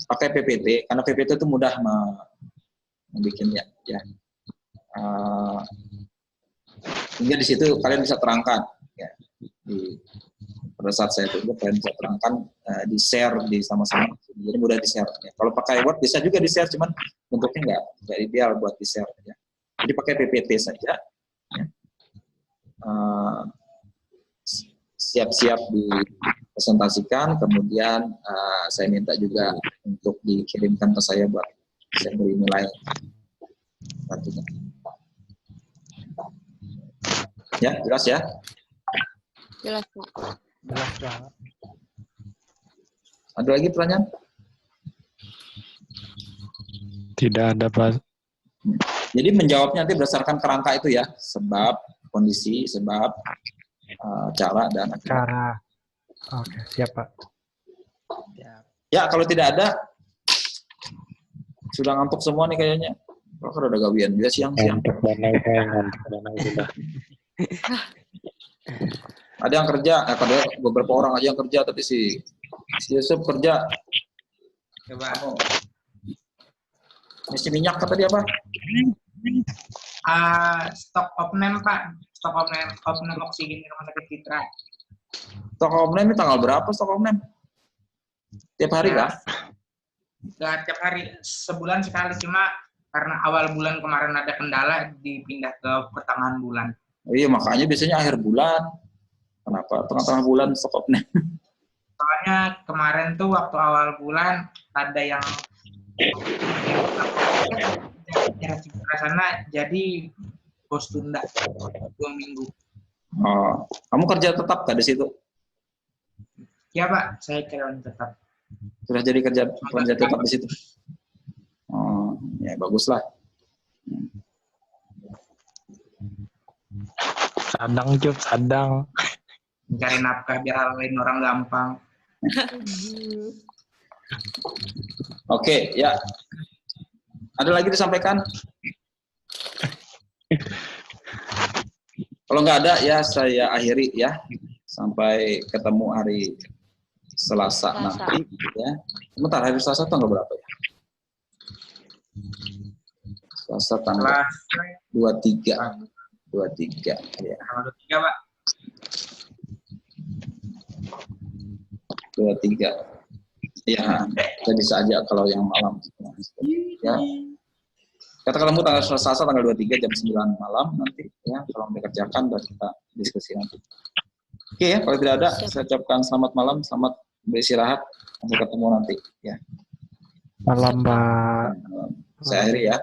pakai PPT, karena PPT itu mudah membuatnya ya. Hingga di situ kalian bisa terangkan ya. Pada saat saya tunjuk, kalian bisa terangkan, di-share di sama-sama, jadi mudah di-share. Ya. Kalau pakai Word bisa juga di-share, cuman bentuknya nggak ideal buat di-share. Ya. Jadi pakai PPT saja. Ya. Siap-siap dipresentasikan, kemudian saya minta juga untuk dikirimkan ke saya buat saya beri nilai nantinya. Ya, jelas ya? Jelas, Pak. Jelas, Pak. Ada lagi pertanyaan? Tidak ada, Pak. Jadi menjawabnya nanti berdasarkan kerangka itu ya, sebab, kondisi, sebab, cara, dan akibat. Cara. Oke, siap, Pak. Ya, kalau tidak ada, sudah ngantuk semua nih kayaknya. Kalau udah gawian juga siang-siang. Ngantuk banget sudah. Ada yang kerja, ada beberapa orang aja yang kerja, tapi si Yusuf kerja. Coba. Misi minyak kata dia apa? Stok opname Pak, stok opname oksigen di Rumah Sakit Citra. Stok opname ini tanggal berapa stok opname? Tiap hari kah? Nggak tiap hari, sebulan sekali. Cuma karena awal bulan kemarin ada kendala, dipindah ke pertengahan bulan. Oh iya, makanya biasanya akhir bulan. Kenapa tengah-tengah bulan stop opname? Soalnya kemarin tuh waktu awal bulan ada yang daerah sana, jadi bos tunda 2 minggu. Oh, kamu kerja tetap gak di situ? Ya Pak, saya karyawan tetap. Sudah jadi kerja tetap di situ? Oh, ya baguslah. Sadang, Cuk, sadang. Mencari nafkah biar lain orang gampang. Oke, ya. Ada lagi disampaikan? Kalau nggak ada, ya saya akhiri ya. Sampai ketemu hari Selasa nanti. Ya. Sebentar, hari Selasa tanggal berapa ya? Selasa tanggal Setelah 23. 23, ya. tanggal 23 Pak. 23. Ya, saya bisa aja kalau yang malam. Ya. Kata kamu tanggal Selasa tanggal 23 jam 9 malam nanti ya, kalau dikerjakan dan kita diskusi nanti. Oke ya, kalau tidak ada saya ucapkan selamat malam, selamat beristirahat, sampai ketemu nanti ya. Malam, Pak. Saya akhiri ya.